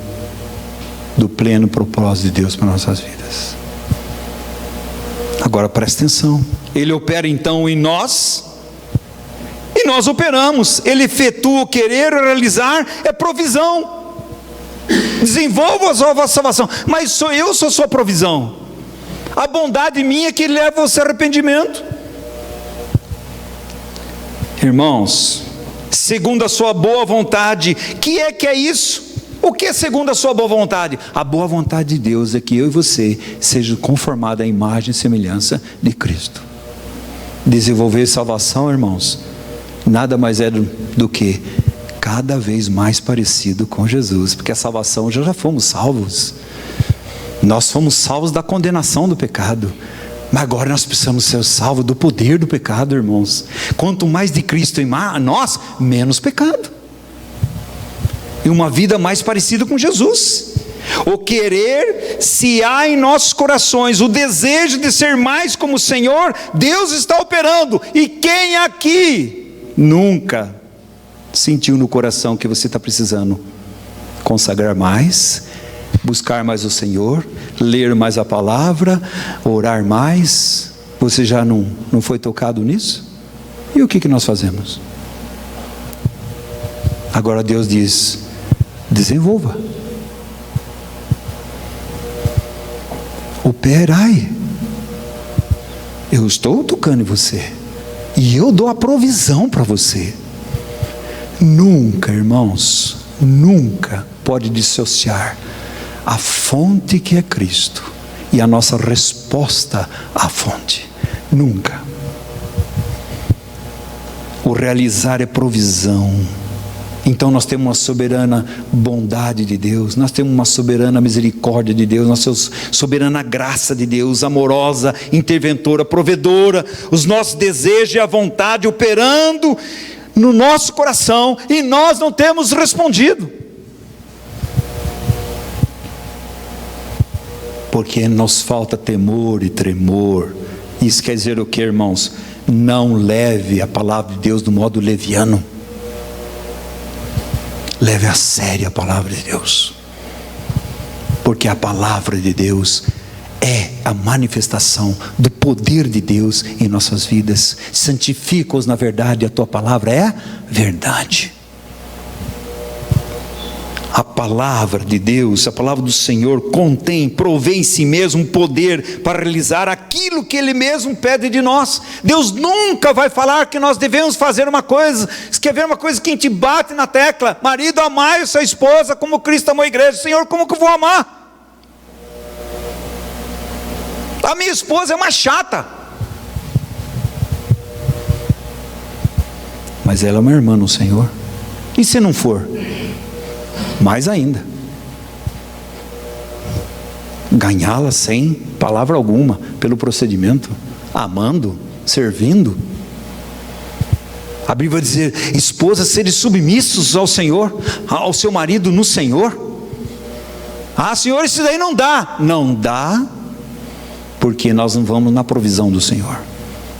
do pleno propósito de Deus para nossas vidas. Agora presta atenção. Ele opera então em nós, e nós operamos. Ele efetua o querer, o realizar, é provisão. Desenvolva a vossa salvação. Mas sou sua provisão. A bondade minha que leva você ao arrependimento. Irmãos, segundo a sua boa vontade. Que é isso? O que é segundo a sua boa vontade? A boa vontade de Deus é que eu e você sejam conformados à imagem e semelhança de Cristo. Desenvolver salvação, irmãos, nada mais é do que cada vez mais parecido com Jesus, porque a salvação já fomos salvos. Nós fomos salvos da condenação do pecado, mas agora nós precisamos ser salvos do poder do pecado, irmãos. Quanto mais de Cristo em nós, menos pecado, e uma vida mais parecida com Jesus. O querer, se há em nossos corações o desejo de ser mais como o Senhor, Deus está operando. E quem aqui nunca sentiu no coração que você está precisando consagrar mais, buscar mais o Senhor, ler mais a palavra, orar mais? Você já não foi tocado nisso? E o que nós fazemos? Agora Deus diz: desenvolva, operai. Eu estou tocando em você, e eu dou a provisão para você. Nunca, irmãos, nunca pode dissociar a fonte que é Cristo e a nossa resposta à fonte. Nunca. O realizar é provisão. Então nós temos uma soberana bondade de Deus, nós temos uma soberana misericórdia de Deus, nós temos soberana graça de Deus, amorosa, interventora, provedora, os nossos desejos e a vontade operando no nosso coração, e nós não temos respondido, porque nos falta temor e tremor. Isso quer dizer o que, irmãos? Não leve a palavra de Deus do modo leviano. Leve a sério a palavra de Deus, porque a palavra de Deus é a manifestação do poder de Deus em nossas vidas. Santifica-os na verdade, a tua palavra é verdade. A palavra de Deus, a palavra do Senhor provê em si mesmo poder para realizar aquilo que Ele mesmo pede de nós. Deus nunca vai falar que nós devemos fazer uma coisa, escrever uma coisa que a gente bate na tecla: marido, amai a sua esposa como Cristo amou a igreja. Senhor, como que eu vou amar? A minha esposa é uma chata, mas ela é uma irmã no Senhor. E se não for? Mais ainda, ganhá-la sem palavra alguma, pelo procedimento, amando, servindo. A Bíblia vai dizer: esposas, serem submissos ao Senhor, ao seu marido no Senhor. Ah, Senhor, isso daí não dá. Não dá, porque nós não vamos na provisão do Senhor,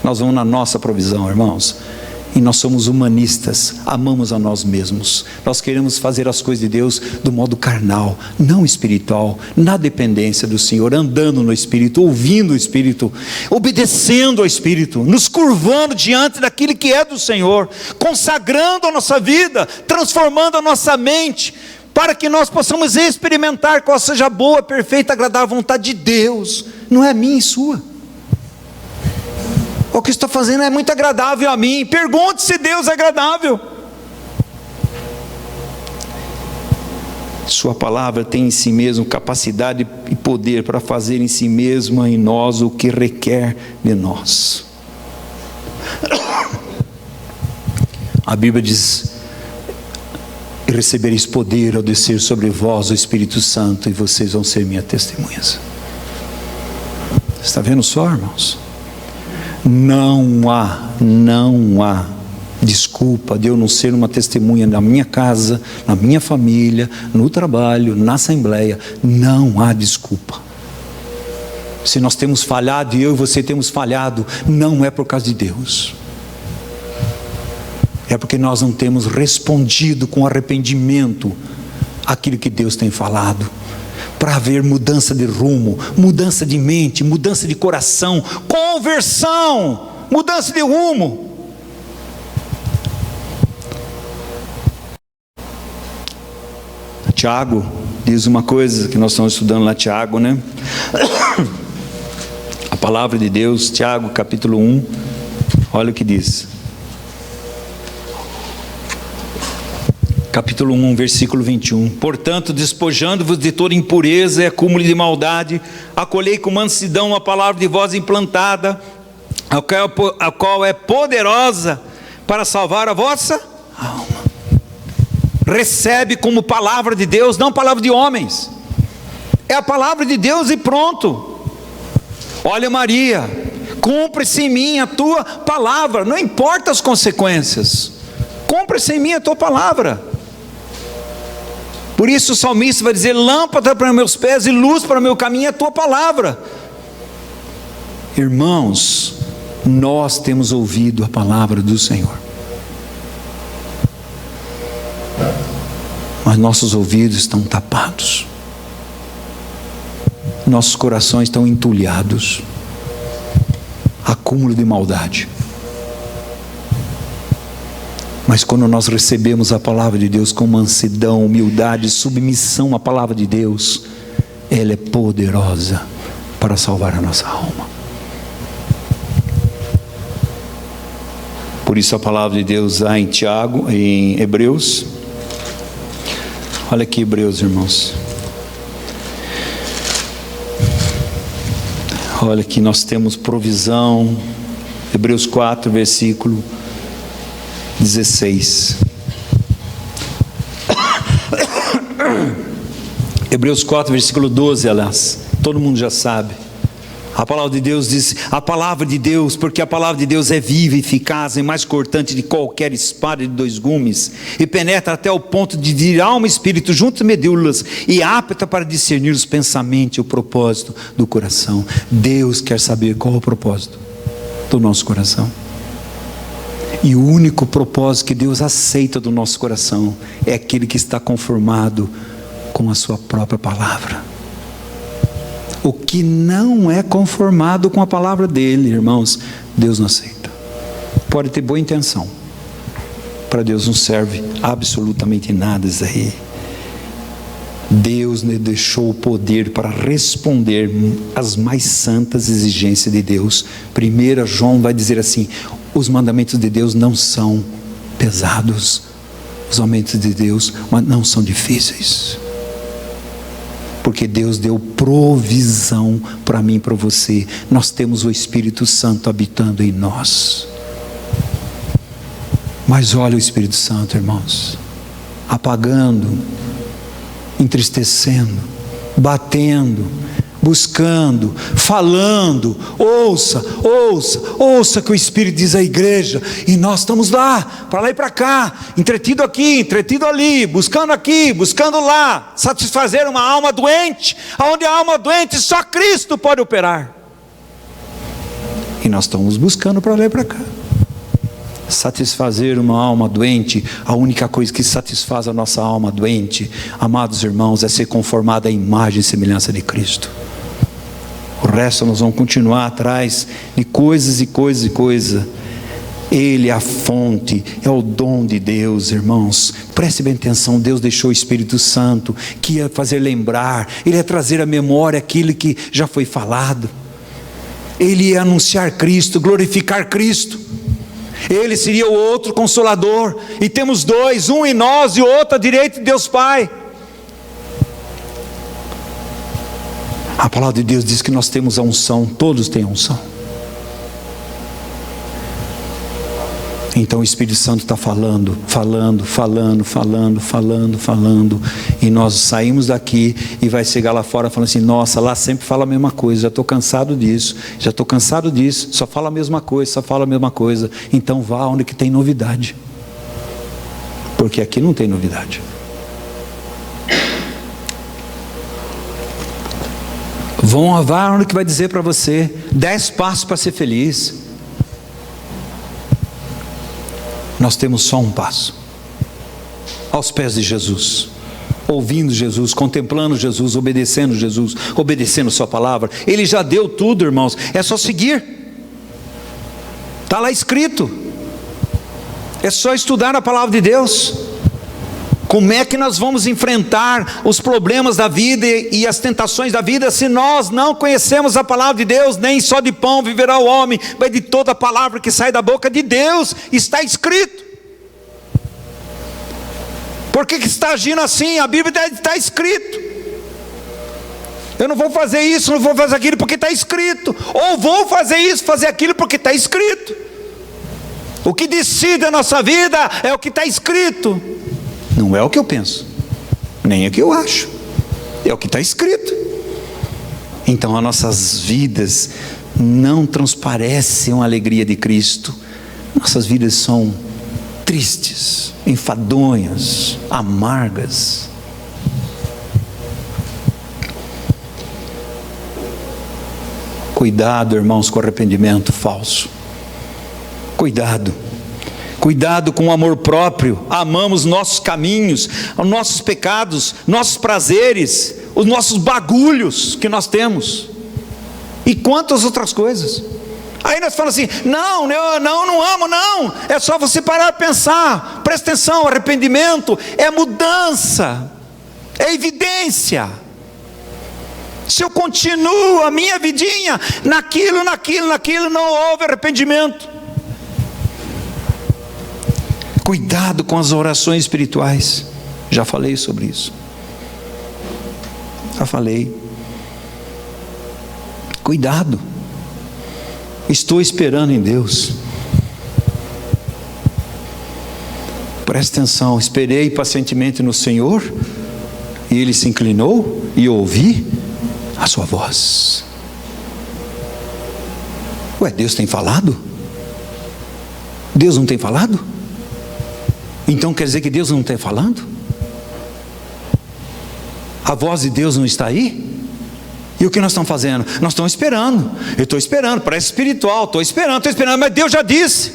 nós vamos na nossa provisão, irmãos. E nós somos humanistas, amamos a nós mesmos. Nós queremos fazer as coisas de Deus do modo carnal, não espiritual, na dependência do Senhor, andando no Espírito, ouvindo o Espírito, obedecendo ao Espírito, nos curvando diante daquilo que é do Senhor, consagrando a nossa vida, transformando a nossa mente, para que nós possamos experimentar qual seja a boa, perfeita, agradável vontade de Deus, não é minha e sua. O que estou fazendo é muito agradável a mim. Pergunte se Deus é agradável. Sua palavra tem em si mesmo capacidade e poder para fazer em si mesma em nós o que requer de nós. A Bíblia diz: recebereis poder ao descer sobre vós o Espírito Santo, e vocês vão ser minhas testemunhas. Está vendo só, irmãos? Não há desculpa de eu não ser uma testemunha na minha casa, na minha família, no trabalho, na assembleia. Não há desculpa. Se nós temos falhado, e eu e você temos falhado, não é por causa de Deus, é porque nós não temos respondido com arrependimento aquilo que Deus tem falado, para haver mudança de rumo, mudança de mente, mudança de coração, conversão, mudança de rumo. Tiago diz uma coisa que nós estamos estudando lá, Tiago, né? A palavra de Deus, Tiago capítulo 1, olha o que diz. Capítulo 1, versículo 21. Portanto, despojando-vos de toda impureza e acúmulo de maldade, acolhei com mansidão a palavra de vós implantada, a qual é poderosa para salvar a vossa alma. Recebe como palavra de Deus, não palavra de homens. É a palavra de Deus e pronto. Olha, Maria, cumpre-se em mim a tua palavra, não importa as consequências. Cumpre-se em mim a tua palavra. Por isso o salmista vai dizer: lâmpada para meus pés e luz para o meu caminho é a tua palavra. Irmãos, nós temos ouvido a palavra do Senhor, mas nossos ouvidos estão tapados, nossos corações estão entulhados, acúmulo de maldade. Mas quando nós recebemos a palavra de Deus com mansidão, humildade, submissão à palavra de Deus, ela é poderosa para salvar a nossa alma. Por isso a palavra de Deus há em Tiago, em Hebreus. Olha aqui Hebreus, irmãos. Olha que nós temos provisão. Hebreus 4, versículo 16. Hebreus 4, versículo 12, aliás, todo mundo já sabe. A palavra de Deus diz: a palavra de Deus, porque a palavra de Deus é viva e eficaz e mais cortante de qualquer espada de dois gumes, e penetra até o ponto de dividir alma e espírito, juntas medúlas, e apta para discernir os pensamentos e o propósito do coração. Deus quer saber qual é o propósito do nosso coração. E o único propósito que Deus aceita do nosso coração é aquele que está conformado com a sua própria palavra. O que não é conformado com a palavra dele, irmãos, Deus não aceita. Pode ter boa intenção, para Deus não serve absolutamente nada isso aí. Deus nos deixou o poder para responder às mais santas exigências de Deus. 1 João vai dizer assim: os mandamentos de Deus não são pesados, os mandamentos de Deus não são difíceis, porque Deus deu provisão para mim e para você. Nós temos o Espírito Santo habitando em nós. Mas olha o Espírito Santo, irmãos, apagando, entristecendo, batendo, buscando, falando. Ouça que o Espírito diz à igreja, e nós estamos lá e para cá, entretido aqui, entretido ali, buscando aqui, buscando lá, satisfazer uma alma doente, onde a alma doente só Cristo pode operar, e nós estamos buscando para lá e para cá. Satisfazer uma alma doente, a única coisa que satisfaz a nossa alma doente, amados irmãos, é ser conformado à imagem e semelhança de Cristo. O resto nós vamos continuar atrás de coisas e coisas e coisas. Ele é a fonte, é o dom de Deus, irmãos. Preste bem atenção, Deus deixou o Espírito Santo, que ia fazer lembrar, Ele ia trazer à memória aquilo que já foi falado. Ele ia anunciar Cristo, glorificar Cristo. Ele seria o outro Consolador, e temos dois, um em nós e o outro à direita de Deus Pai. A palavra de Deus diz que nós temos a unção, todos têm a unção. Então o Espírito Santo está falando, e nós saímos daqui e vai chegar lá fora falando assim: nossa, lá sempre fala a mesma coisa, já estou cansado disso, só fala a mesma coisa, então vá onde que tem novidade, porque aqui não tem novidade. Vá onde que vai dizer para você 10 passos para ser feliz. Nós temos só um passo, aos pés de Jesus, ouvindo Jesus, contemplando Jesus, obedecendo sua palavra. Ele já deu tudo, irmãos, é só seguir, está lá escrito, é só estudar a palavra de Deus. Como é que nós vamos enfrentar os problemas da vida e as tentações da vida, se nós não conhecemos a palavra de Deus? Nem só de pão viverá o homem, mas de toda a palavra que sai da boca de Deus. Está escrito. Por que está agindo assim? A Bíblia está escrito. Eu não vou fazer isso, não vou fazer aquilo porque está escrito, ou vou fazer isso, fazer aquilo porque está escrito. O que decide a nossa vida é o que está escrito. Não é o que eu penso, nem é o que eu acho, é o que está escrito. Então as nossas vidas não transparecem a alegria de Cristo. Nossas vidas são tristes, enfadonhas, amargas. Cuidado, irmãos, com arrependimento falso. Cuidado com o amor próprio. Amamos nossos caminhos, os nossos pecados, nossos prazeres, os nossos bagulhos que nós temos, e quantas outras coisas. Aí nós falamos assim: não amo, não. É só você parar e pensar. Presta atenção, arrependimento é mudança, é evidência. Se eu continuo a minha vidinha naquilo, não houve arrependimento. Cuidado com as orações espirituais. Já falei sobre isso. Cuidado. Estou esperando em Deus. Presta atenção. Esperei pacientemente no Senhor, e Ele se inclinou, e eu ouvi a sua voz. Deus tem falado? Deus não tem falado? Então quer dizer que Deus não está falando? A voz de Deus não está aí? E o que nós estamos fazendo? Nós estamos esperando. Eu estou esperando, parece espiritual. Estou esperando, mas Deus já disse.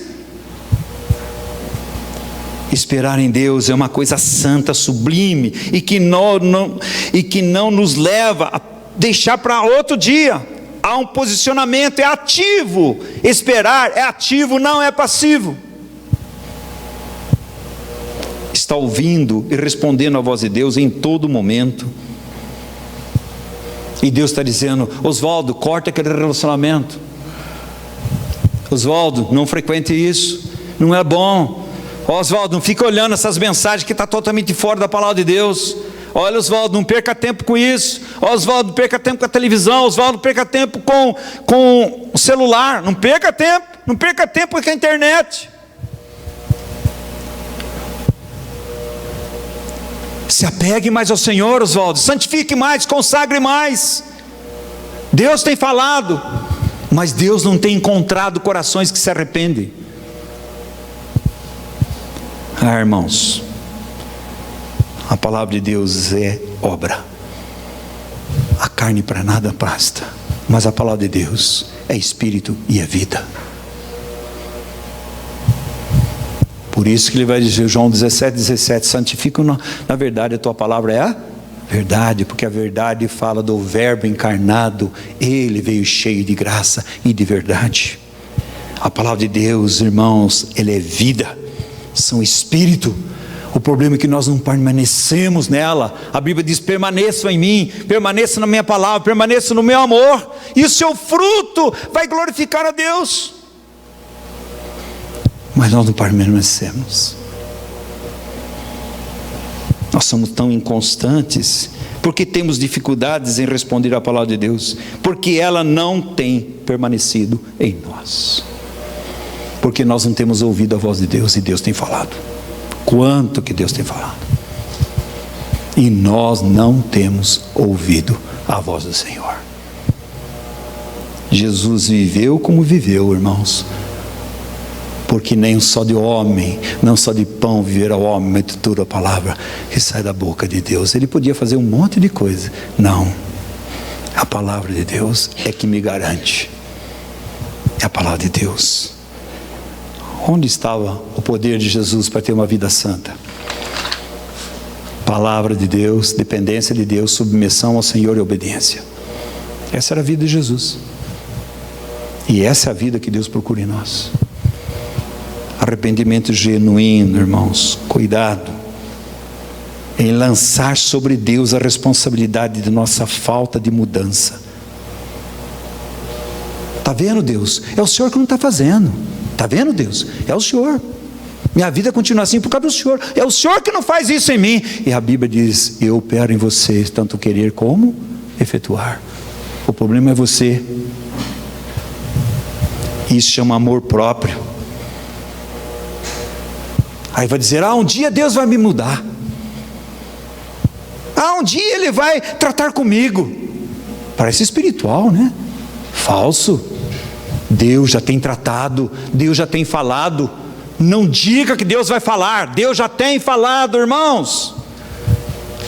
Esperar em Deus é uma coisa santa, sublime, e que não nos leva a deixar para outro dia. Há um posicionamento, é ativo. Esperar é ativo, não é passivo. Está ouvindo e respondendo à voz de Deus em todo momento. E Deus está dizendo: Oswaldo, corta aquele relacionamento. Oswaldo, não frequente isso, não é bom. Oswaldo, não fica olhando essas mensagens que está totalmente fora da palavra de Deus. Olha, Oswaldo, não perca tempo com isso. Oswaldo, não perca tempo com a televisão. Oswaldo, não perca tempo com o celular. Não perca tempo. Não perca tempo com a internet. Se apegue mais ao Senhor, Oswaldo. Santifique mais, consagre mais. Deus tem falado, mas Deus não tem encontrado corações que se arrependem. Irmãos, a palavra de Deus é obra. A carne para nada basta, mas a palavra de Deus é espírito e é vida. Por isso que ele vai dizer, João 17:17, santifica na verdade, a tua palavra é a verdade, porque a verdade fala do verbo encarnado. Ele veio cheio de graça e de verdade. A palavra de Deus, irmãos, ela é vida, são espírito. O problema é que nós não permanecemos nela. A Bíblia diz: permaneçam em mim, permaneçam na minha palavra, permaneçam no meu amor, e o seu fruto vai glorificar a Deus. Mas nós não permanecemos. Nós somos tão inconstantes, porque temos dificuldades em responder à palavra de Deus, porque ela não tem permanecido em nós, porque nós não temos ouvido a voz de Deus, e Deus tem falado. Quanto que Deus tem falado, e nós não temos ouvido a voz do Senhor. Jesus viveu como viveu, irmãos, porque nem só de homem, não só de pão viverá o homem, mas de toda a palavra que sai da boca de Deus. Ele podia fazer um monte de coisa, não, a palavra de Deus é que me garante. É a palavra de Deus. Onde estava o poder de Jesus para ter uma vida santa? Palavra de Deus, dependência de Deus, submissão ao Senhor e obediência. Essa era a vida de Jesus, e essa é a vida que Deus procura em nós. Arrependimento genuíno, irmãos. Cuidado em lançar sobre Deus a responsabilidade de nossa falta de mudança. Está vendo, Deus? É o Senhor que não está fazendo. Está vendo, Deus? É o Senhor. Minha vida continua assim por causa do Senhor. É o Senhor que não faz isso em mim. E a Bíblia diz: eu opero em vocês tanto querer como efetuar. O problema é você. Isso chama amor próprio. Aí vai dizer: um dia Deus vai me mudar. Um dia Ele vai tratar comigo. Parece espiritual, né? Falso. Deus já tem tratado, Deus já tem falado. Não diga que Deus vai falar, Deus já tem falado, irmãos.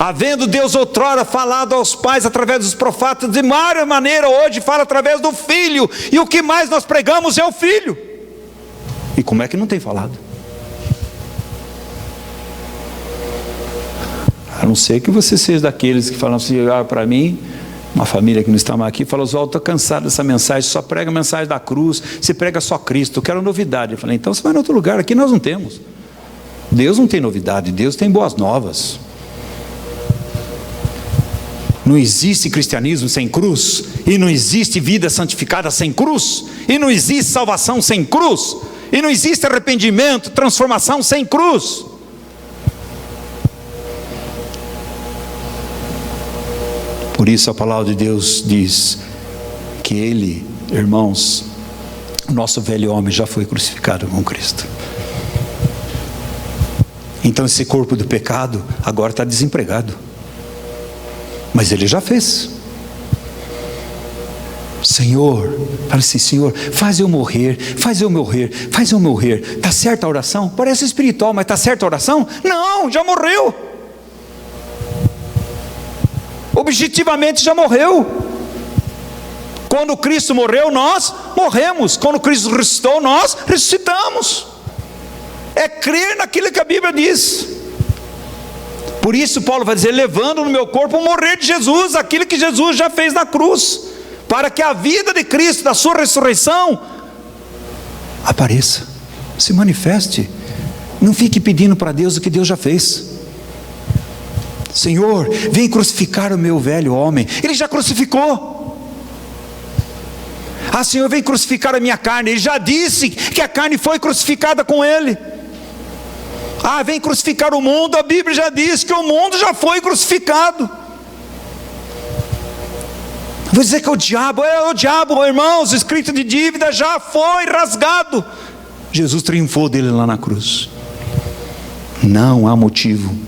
Havendo Deus outrora falado aos pais através dos profetas, de várias maneiras hoje fala através do Filho. E o que mais nós pregamos é o Filho. E como é que não tem falado? A não ser que você seja daqueles que falam assim: para mim, uma família que não está mais aqui, fala: Oswaldo, estou cansado dessa mensagem, só prega a mensagem da cruz, se prega só Cristo, eu quero novidade. Eu falei: então você vai em outro lugar, aqui nós não temos. Deus não tem novidade, Deus tem boas novas. Não existe cristianismo sem cruz, e não existe vida santificada sem cruz, e não existe salvação sem cruz, e não existe arrependimento, transformação sem cruz. Por isso a palavra de Deus diz que Ele, irmãos, o nosso velho homem já foi crucificado com Cristo. Então esse corpo do pecado agora está desempregado, mas Ele já fez. Senhor, fala assim: Senhor, faz eu morrer, faz eu morrer, faz eu morrer. Está certa a oração? Parece espiritual, mas está certa a oração? Não, já morreu. Objetivamente já morreu. Quando Cristo morreu, nós morremos. Quando Cristo ressuscitou, nós ressuscitamos. É crer naquilo que a Bíblia diz. Por isso Paulo vai dizer: levando no meu corpo o morrer de Jesus, aquilo que Jesus já fez na cruz, para que a vida de Cristo, da sua ressurreição, apareça, se manifeste. Não fique pedindo para Deus o que Deus já fez. Senhor, vem crucificar o meu velho homem. Ele já crucificou. Ah, Senhor, vem crucificar a minha carne. Ele já disse que a carne foi crucificada com Ele. Ah, vem crucificar o mundo. A Bíblia já diz que o mundo já foi crucificado. Vou dizer que o diabo, irmãos, o escrito de dívida já foi rasgado. Jesus triunfou dele lá na cruz. Não há motivo.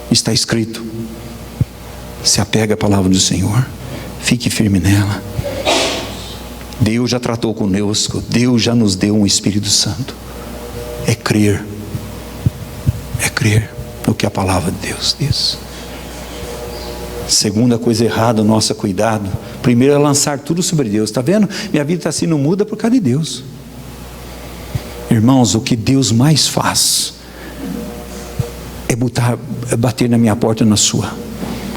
Está escrito. Se apega à palavra do Senhor. Fique firme nela. Deus já tratou conosco. Deus já nos deu um Espírito Santo. É crer. É crer no que a palavra de Deus diz. Segunda coisa errada, nosso cuidado. Primeiro é lançar tudo sobre Deus. Está vendo? Minha vida está assim, não muda por causa de Deus. Irmãos, o que Deus mais faz é bater na minha porta e na sua.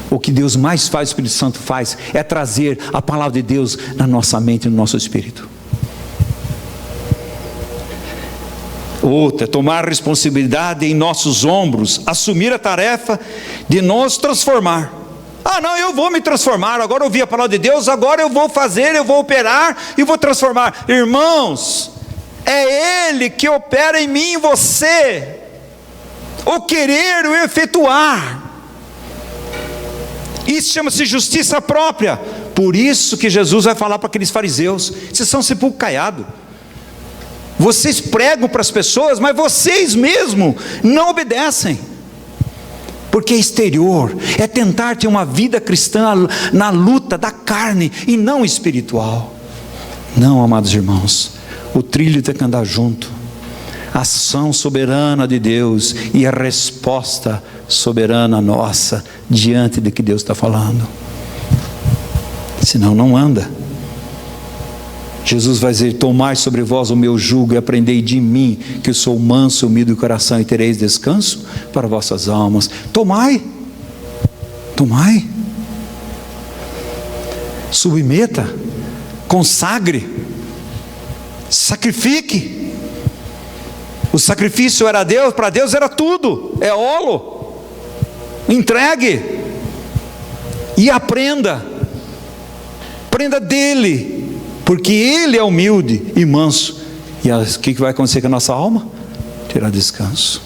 O que Deus mais faz, o Espírito Santo faz, é trazer a palavra de Deus na nossa mente e no nosso espírito. Outra, tomar responsabilidade em nossos ombros, assumir a tarefa de nos transformar. Ah, não, eu vou me transformar, agora eu ouvi a palavra de Deus, agora eu vou fazer, eu vou operar e vou transformar. Irmãos, é Ele que opera em mim e você, o querer, o efetuar. Isso chama-se justiça própria. Por isso que Jesus vai falar para aqueles fariseus: vocês são sepulcro caiado. Vocês pregam para as pessoas, mas vocês mesmos não obedecem. Porque é exterior, é tentar ter uma vida cristã na luta da carne e não espiritual. Não, amados irmãos, o trilho tem que andar junto. A ação soberana de Deus e a resposta soberana nossa diante de que Deus está falando. Senão não anda. Jesus vai dizer: tomai sobre vós o meu jugo e aprendei de mim, que eu sou manso, humilde de coração, e tereis descanso para vossas almas. Tomai. Submeta, consagre, sacrifique. O sacrifício era Deus, para Deus era tudo, é olo. Entregue e aprenda dele. Porque Ele é humilde e manso. E o que vai acontecer com a nossa alma? Terá descanso.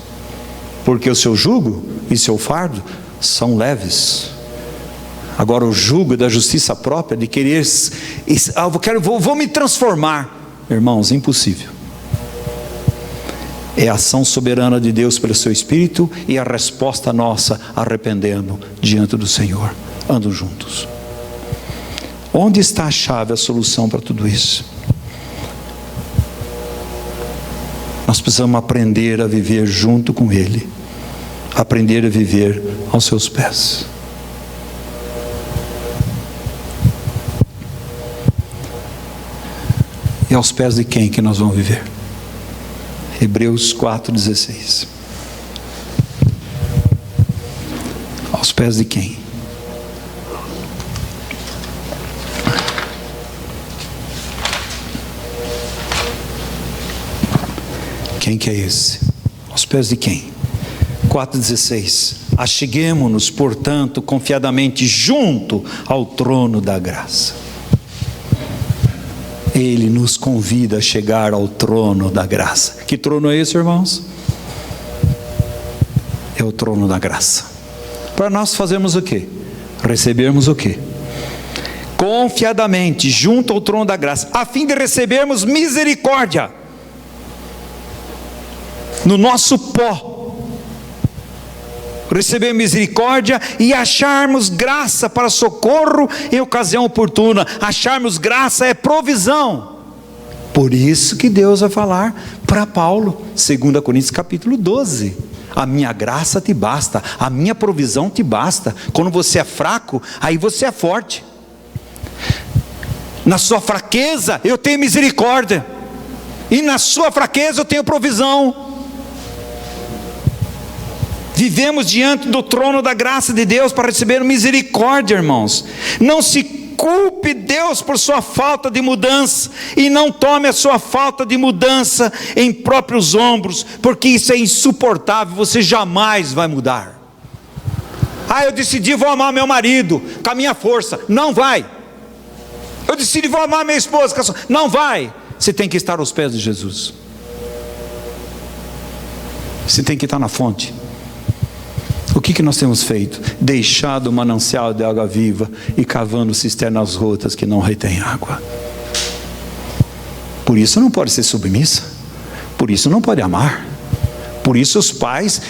Porque o seu jugo e seu fardo são leves. Agora o jugo da justiça própria, de querer, vou me transformar. Irmãos, impossível. É a ação soberana de Deus pelo seu Espírito e a resposta nossa arrependendo diante do Senhor. Andam juntos. Onde está a chave, a solução para tudo isso? Nós precisamos aprender a viver junto com Ele. Aprender a viver aos seus pés. E aos pés de quem que nós vamos viver? Hebreus 4,16. Aos pés de quem? Quem que é esse? Aos pés de quem? 4,16. Acheguemo-nos, portanto, confiadamente junto ao trono da graça. Ele nos convida a chegar ao trono da graça. Que trono é esse, irmãos? É o trono da graça. Para nós fazermos o quê? Recebermos o quê? Confiadamente junto ao trono da graça, a fim de recebermos misericórdia no nosso pó, receber misericórdia e acharmos graça para socorro em ocasião oportuna. Acharmos graça é provisão. Por isso que Deus vai falar para Paulo, 2 Coríntios capítulo 12: a minha graça te basta, a minha provisão te basta. Quando você é fraco, aí você é forte. Na sua fraqueza eu tenho misericórdia, e na sua fraqueza eu tenho provisão. Vivemos diante do trono da graça de Deus para receber misericórdia, irmãos. Não se culpe Deus por sua falta de mudança, e não tome a sua falta de mudança em próprios ombros, porque isso é insuportável, você jamais vai mudar. Eu decidi, vou amar meu marido com a minha força. Não vai. Eu decidi, vou amar minha esposa com a sua... Não vai. Você tem que estar aos pés de Jesus. Você tem que estar na fonte. O que nós temos feito? Deixado o manancial de água viva e cavando cisternas rotas que não retêm água. Por isso não pode ser submissa. Por isso não pode amar. Por isso os pais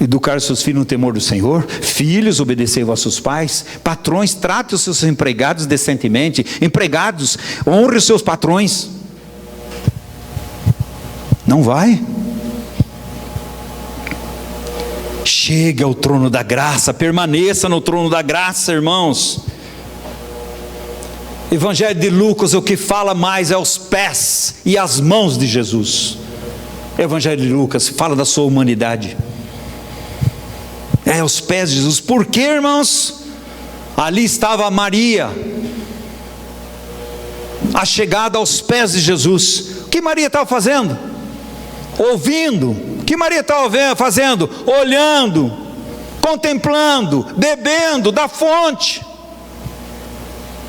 educar seus filhos no temor do Senhor. Filhos, obedecei vossos pais. Patrões, trate os seus empregados decentemente. Empregados, honre os seus patrões. Não vai. Chegue ao trono da graça, permaneça no trono da graça, irmãos. Evangelho de Lucas, o que fala mais é os pés e as mãos de Jesus. Evangelho de Lucas fala da sua humanidade. É os pés de Jesus. Por quê, irmãos? Ali estava Maria, a chegada aos pés de Jesus. O que Maria estava fazendo? Ouvindo. O que Maria estava fazendo? Olhando, contemplando, bebendo da fonte.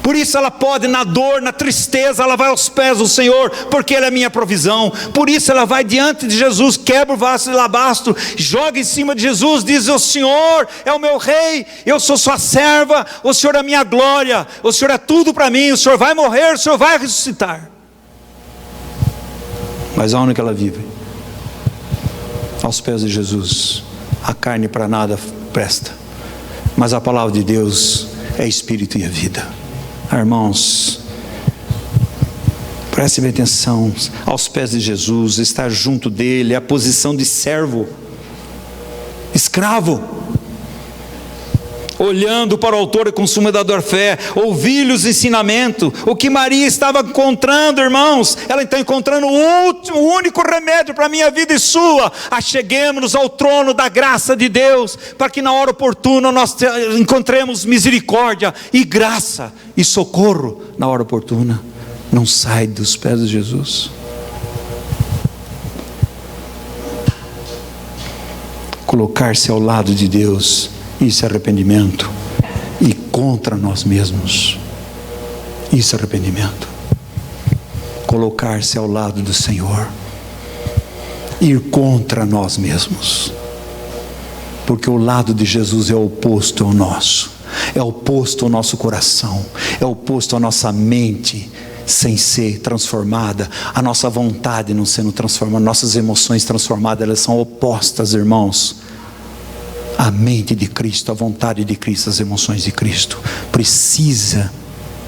Por isso ela pode, na dor, na tristeza, ela vai aos pés do Senhor, porque Ele é minha provisão. Por isso ela vai diante de Jesus, quebra o vaso de alabastro, joga em cima de Jesus, diz: o Senhor é o meu rei, eu sou sua serva, o Senhor é a minha glória, o Senhor é tudo para mim, o Senhor vai morrer, o Senhor vai ressuscitar. Mas aonde que ela vive? Aos pés de Jesus. A carne para nada presta, mas a palavra de Deus é espírito e é vida. Irmãos, preste bem atenção. Aos pés de Jesus, estar junto dele, é a posição de servo, escravo, olhando para o autor e consumador da fé, ouvir os ensinamentos. O que Maria estava encontrando, irmãos, ela está encontrando o único remédio para a minha vida e sua. Acheguemos-nos ao trono da graça de Deus, para que na hora oportuna nós encontremos misericórdia e graça e socorro na hora oportuna. Não sai dos pés de Jesus. Colocar-se ao lado de Deus, isso é arrependimento. E contra nós mesmos, isso é arrependimento. Colocar-se ao lado do Senhor, ir contra nós mesmos, porque o lado de Jesus é oposto ao nosso, é oposto ao nosso coração, é oposto à nossa mente sem ser transformada, a nossa vontade não sendo transformada, nossas emoções transformadas, elas são opostas, irmãos. A mente de Cristo, a vontade de Cristo, as emoções de Cristo, precisa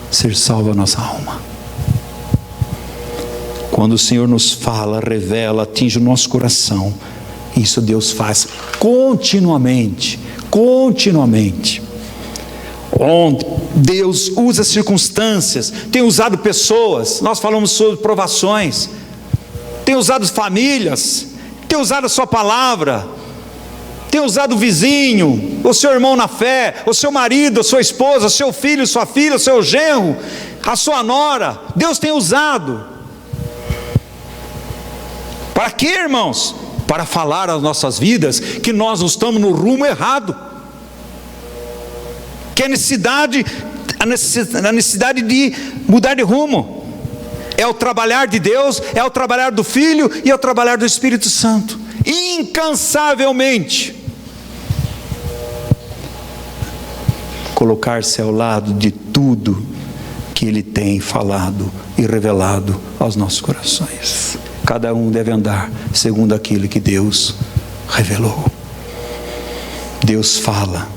ser salva a nossa alma. Quando o Senhor nos fala, revela, atinge o nosso coração, isso Deus faz continuamente, continuamente. Onde Deus usa circunstâncias, tem usado pessoas, nós falamos sobre provações, tem usado famílias, tem usado a sua palavra, tem usado o vizinho, o seu irmão na fé, o seu marido, a sua esposa, o seu filho, sua filha, o seu genro, a sua nora. Deus tem usado. Para quê, irmãos? Para falar às nossas vidas que nós não estamos no rumo errado, que a necessidade de mudar de rumo é o trabalhar de Deus, é o trabalhar do Filho e é o trabalhar do Espírito Santo, incansavelmente. Colocar-se ao lado de tudo que Ele tem falado e revelado aos nossos corações. Cada um deve andar segundo aquilo que Deus revelou. Deus fala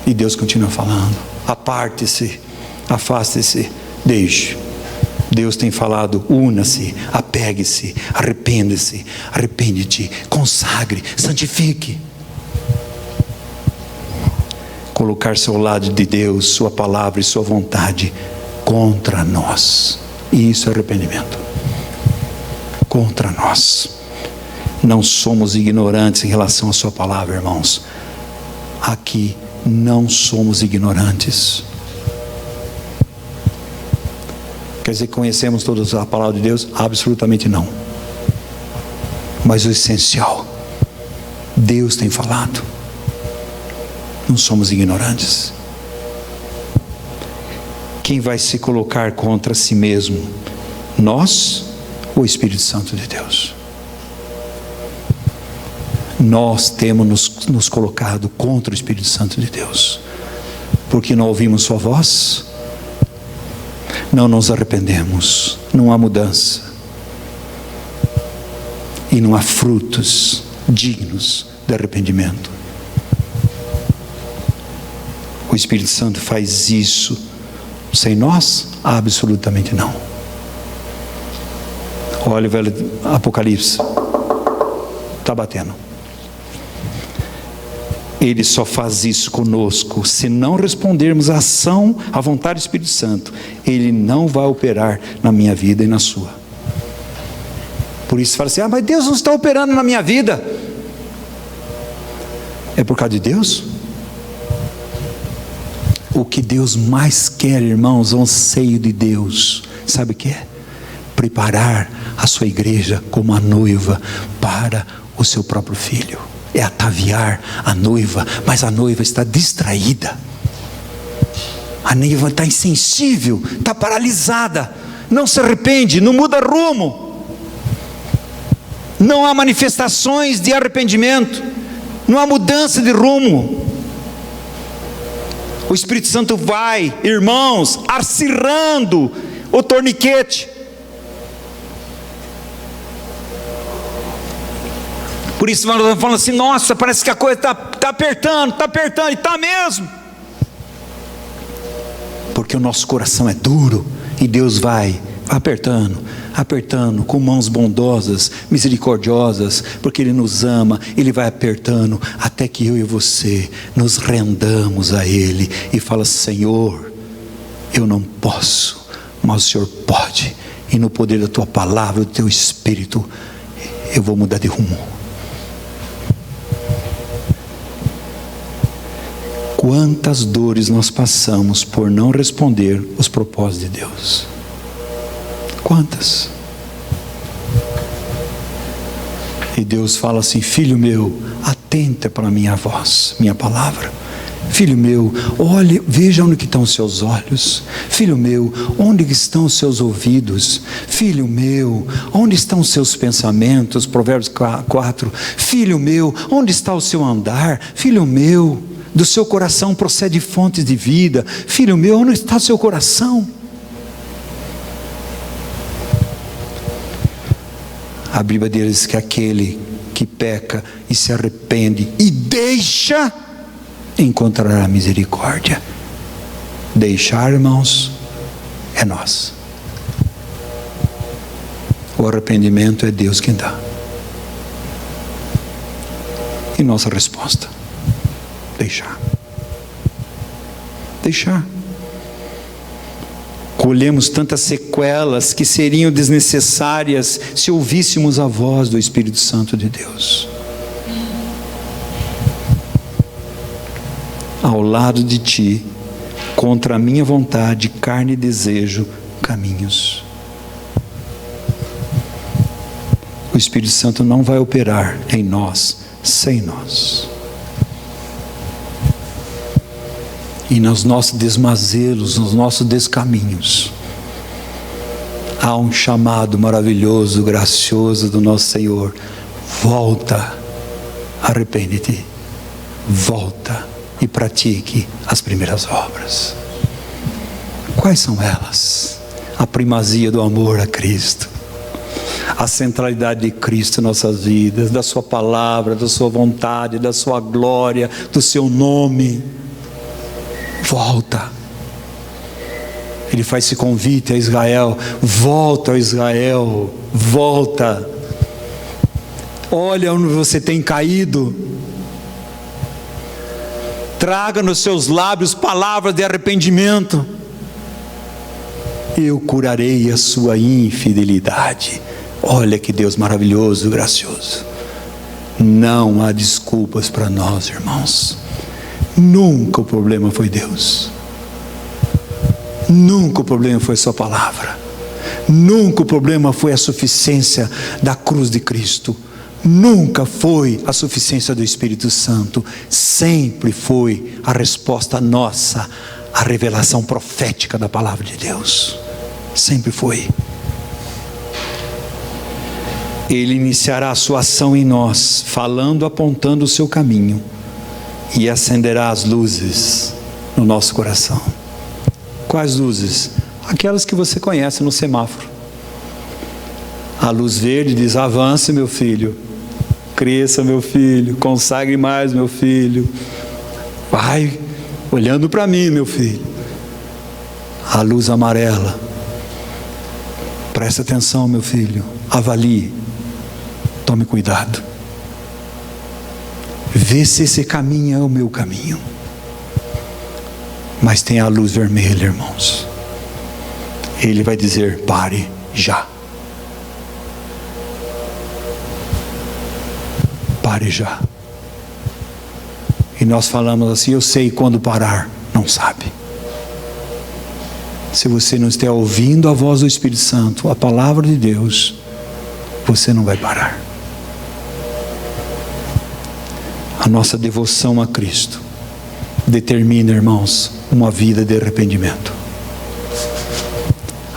e Deus continua falando. Aparte-se, afaste-se, deixe. Deus tem falado: una-se, apegue-se, arrepende-se, arrepende-te, consagre, santifique. Colocar-se ao lado de Deus, sua palavra e sua vontade contra nós, e isso é arrependimento. Contra nós. Não somos ignorantes em relação à sua palavra, irmãos. Aqui não somos ignorantes. Quer dizer que conhecemos toda a palavra de Deus? Absolutamente não. Mas o essencial, Deus tem falado. Não somos ignorantes. Quem vai se colocar contra si mesmo? Nós ou o Espírito Santo de Deus? Nós temos nos colocado contra o Espírito Santo de Deus, porque não ouvimos sua voz, não nos arrependemos, não há mudança, e não há frutos dignos de arrependimento. O Espírito Santo faz isso sem nós? Absolutamente não. Olha o velho Apocalipse, está batendo. Ele só faz isso conosco se não respondermos à ação, à vontade do Espírito Santo. Ele não vai operar na minha vida e na sua. Por isso fala assim: mas Deus não está operando na minha vida. É por causa de Deus? O que Deus mais quer, irmãos, o anseio de Deus, sabe o que é? Preparar a sua igreja como a noiva para o seu próprio filho. É ataviar a noiva, mas a noiva está distraída. A noiva está insensível, está paralisada, não se arrepende, não muda rumo. Não há manifestações de arrependimento, não há mudança de rumo. O Espírito Santo vai, irmãos, acirrando o torniquete. Por isso nós estamos falando assim: nossa, parece que a coisa está apertando, e está mesmo. Porque o nosso coração é duro, e Deus vai apertando, com mãos bondosas, misericordiosas, porque Ele nos ama. Ele vai apertando, até que eu e você nos rendamos a Ele, e fala: Senhor, eu não posso, mas o Senhor pode, e no poder da Tua palavra, do Teu Espírito, eu vou mudar de rumo. Quantas dores nós passamos por não responder os propósitos de Deus? Quantas? E Deus fala assim: filho meu, atenta para a minha voz, minha palavra. Filho meu, olhe, veja onde estão os seus olhos. Filho meu, onde estão os seus ouvidos? Filho meu, onde estão os seus pensamentos? Provérbios 4. Filho meu, onde está o seu andar? Filho meu, do seu coração procede fontes de vida. Filho meu, onde está o seu coração? A Bíblia diz que aquele que peca e se arrepende e deixa, encontrará misericórdia. Deixar, irmãos, é nós. O arrependimento é Deus quem dá. E nossa resposta: deixar. Deixar. Colhemos tantas sequelas que seriam desnecessárias se ouvíssemos a voz do Espírito Santo de Deus. Ao lado de ti, contra a minha vontade, carne e desejo, caminhos. O Espírito Santo não vai operar em nós sem nós. E nos nossos desmazelos, nos nossos descaminhos, há um chamado maravilhoso, gracioso do nosso Senhor: volta, arrepende-te, volta e pratique as primeiras obras. Quais são elas? A primazia do amor a Cristo, a centralidade de Cristo em nossas vidas, da sua palavra, da sua vontade, da sua glória, do seu nome. Volta. Ele faz esse convite a Israel: volta, Israel, volta. Olha onde você tem caído. Traga nos seus lábios palavras de arrependimento. Eu curarei a sua infidelidade. Olha que Deus maravilhoso, gracioso. Não há desculpas para nós, irmãos. Nunca o problema foi Deus. Nunca o problema foi sua palavra. Nunca o problema foi a suficiência da cruz de Cristo. Nunca foi a suficiência do Espírito Santo, sempre foi a resposta nossa, a revelação profética da palavra de Deus. Sempre foi. Ele iniciará a sua ação em nós, falando, apontando o seu caminho, e acenderá as luzes no nosso coração. Quais luzes? Aquelas que você conhece no semáforo. A luz verde diz: avance, meu filho, cresça, meu filho, consagre mais, meu filho, vai olhando para mim, meu filho. A luz amarela: presta atenção, meu filho, avalie, tome cuidado, vê se esse caminho é o meu caminho. Mas tem a luz vermelha, irmãos. Ele vai dizer: pare já. Pare já. E nós falamos assim: eu sei quando parar. Não sabe. Se você não estiver ouvindo a voz do Espírito Santo, a palavra de Deus, você não vai parar. A nossa devoção a Cristo determina, irmãos, uma vida de arrependimento.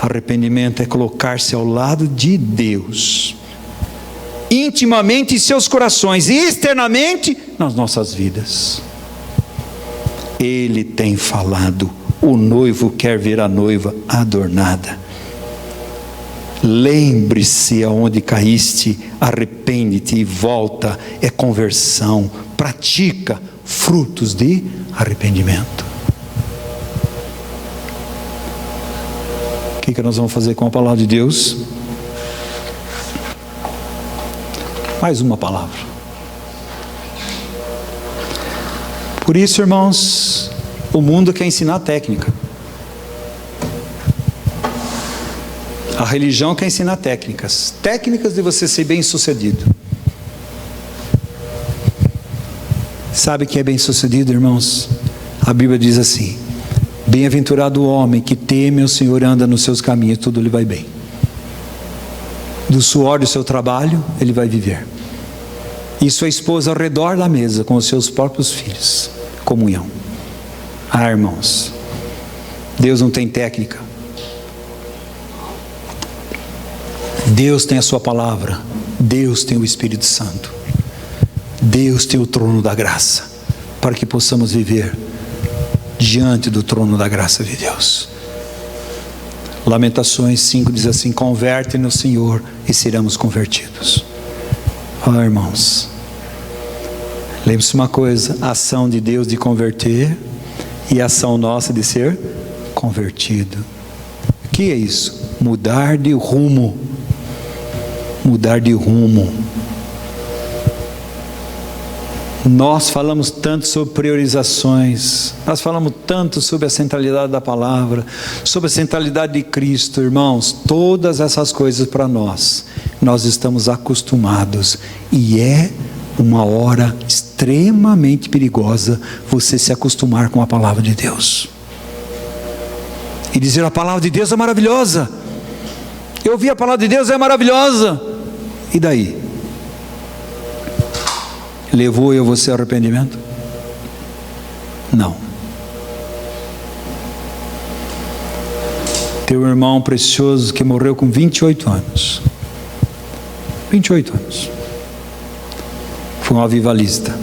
Arrependimento é colocar-se ao lado de Deus, intimamente em seus corações e externamente nas nossas vidas. Ele tem falado: o noivo quer ver a noiva adornada. Lembre-se aonde caíste, arrepende-te e volta. É conversão. Pratica frutos de arrependimento. O que nós vamos fazer com a palavra de Deus? Mais uma palavra. Por isso, irmãos, o mundo quer ensinar técnica. A religião quer ensinar técnicas. Técnicas de você ser bem sucedido. Sabe que é bem sucedido, irmãos? A Bíblia diz assim: bem-aventurado o homem que teme o Senhor, anda nos seus caminhos, tudo lhe vai bem. Do suor do seu trabalho, ele vai viver. E sua esposa ao redor da mesa, com os seus próprios filhos. Comunhão. Ah, irmãos, Deus não tem técnica. Deus tem a sua palavra. Deus tem o Espírito Santo. Deus tem o trono da graça, para que possamos viver diante do trono da graça de Deus. Lamentações 5 diz assim: converte no Senhor e seremos convertidos. Ah, irmãos, lembre-se uma coisa: a ação de Deus de converter e a ação nossa de ser convertido. O que é isso? Mudar de rumo. Mudar de rumo. Nós falamos tanto sobre priorizações, nós falamos tanto sobre a centralidade da palavra, sobre a centralidade de Cristo, irmãos. Todas essas coisas para nós estamos acostumados, e é uma hora extremamente perigosa você se acostumar com a palavra de Deus e dizer: a palavra de Deus é maravilhosa, eu ouvi a palavra de Deus, é maravilhosa. E daí? Levou eu você ao arrependimento? Não. Teu irmão precioso que morreu com 28 anos. 28 anos. Foi um avivalista.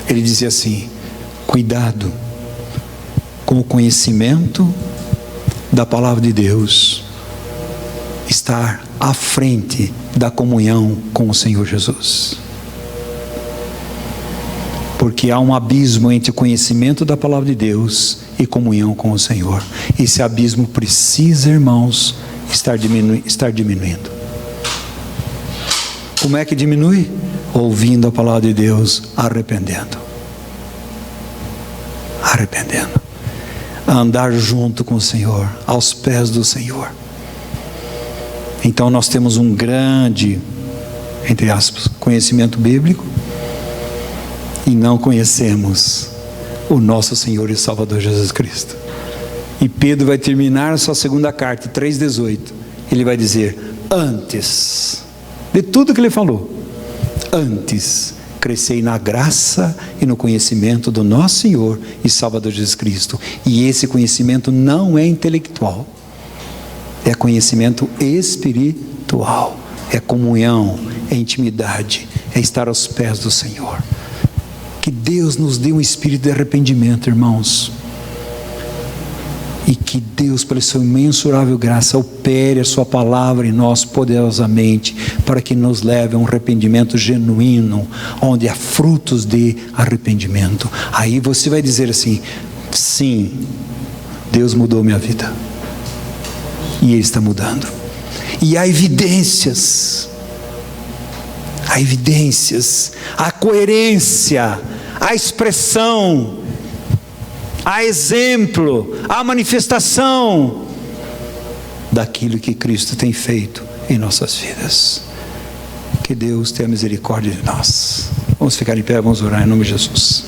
Ele dizia assim: cuidado com o conhecimento da palavra de Deus, estar à frente da comunhão com o Senhor Jesus. Porque há um abismo entre o conhecimento da palavra de Deus e comunhão com o Senhor. Esse abismo precisa, irmãos, estar diminuindo. Como é que diminui? Ouvindo a palavra de Deus, arrependendo. Arrependendo. Andar junto com o Senhor, aos pés do Senhor. Então nós temos um grande, entre aspas, conhecimento bíblico, e não conhecemos o nosso Senhor e Salvador Jesus Cristo. E Pedro vai terminar a sua segunda carta, 3,18. Ele vai dizer: antes de tudo que ele falou, Antes, crescei na graça e no conhecimento do nosso Senhor e Salvador Jesus Cristo. E esse conhecimento não é intelectual, é conhecimento espiritual, é comunhão, é intimidade, é estar aos pés do Senhor. Que Deus nos dê um espírito de arrependimento, irmãos. E que Deus, pela sua imensurável graça, opere a sua palavra em nós poderosamente, para que nos leve a um arrependimento genuíno, onde há frutos de arrependimento. Aí você vai dizer assim: sim, Deus mudou minha vida. E Ele está mudando. E há evidências, há coerência, há expressão, há exemplo, há manifestação daquilo que Cristo tem feito em nossas vidas. Que Deus tenha misericórdia de nós. Vamos ficar em pé, vamos orar em nome de Jesus.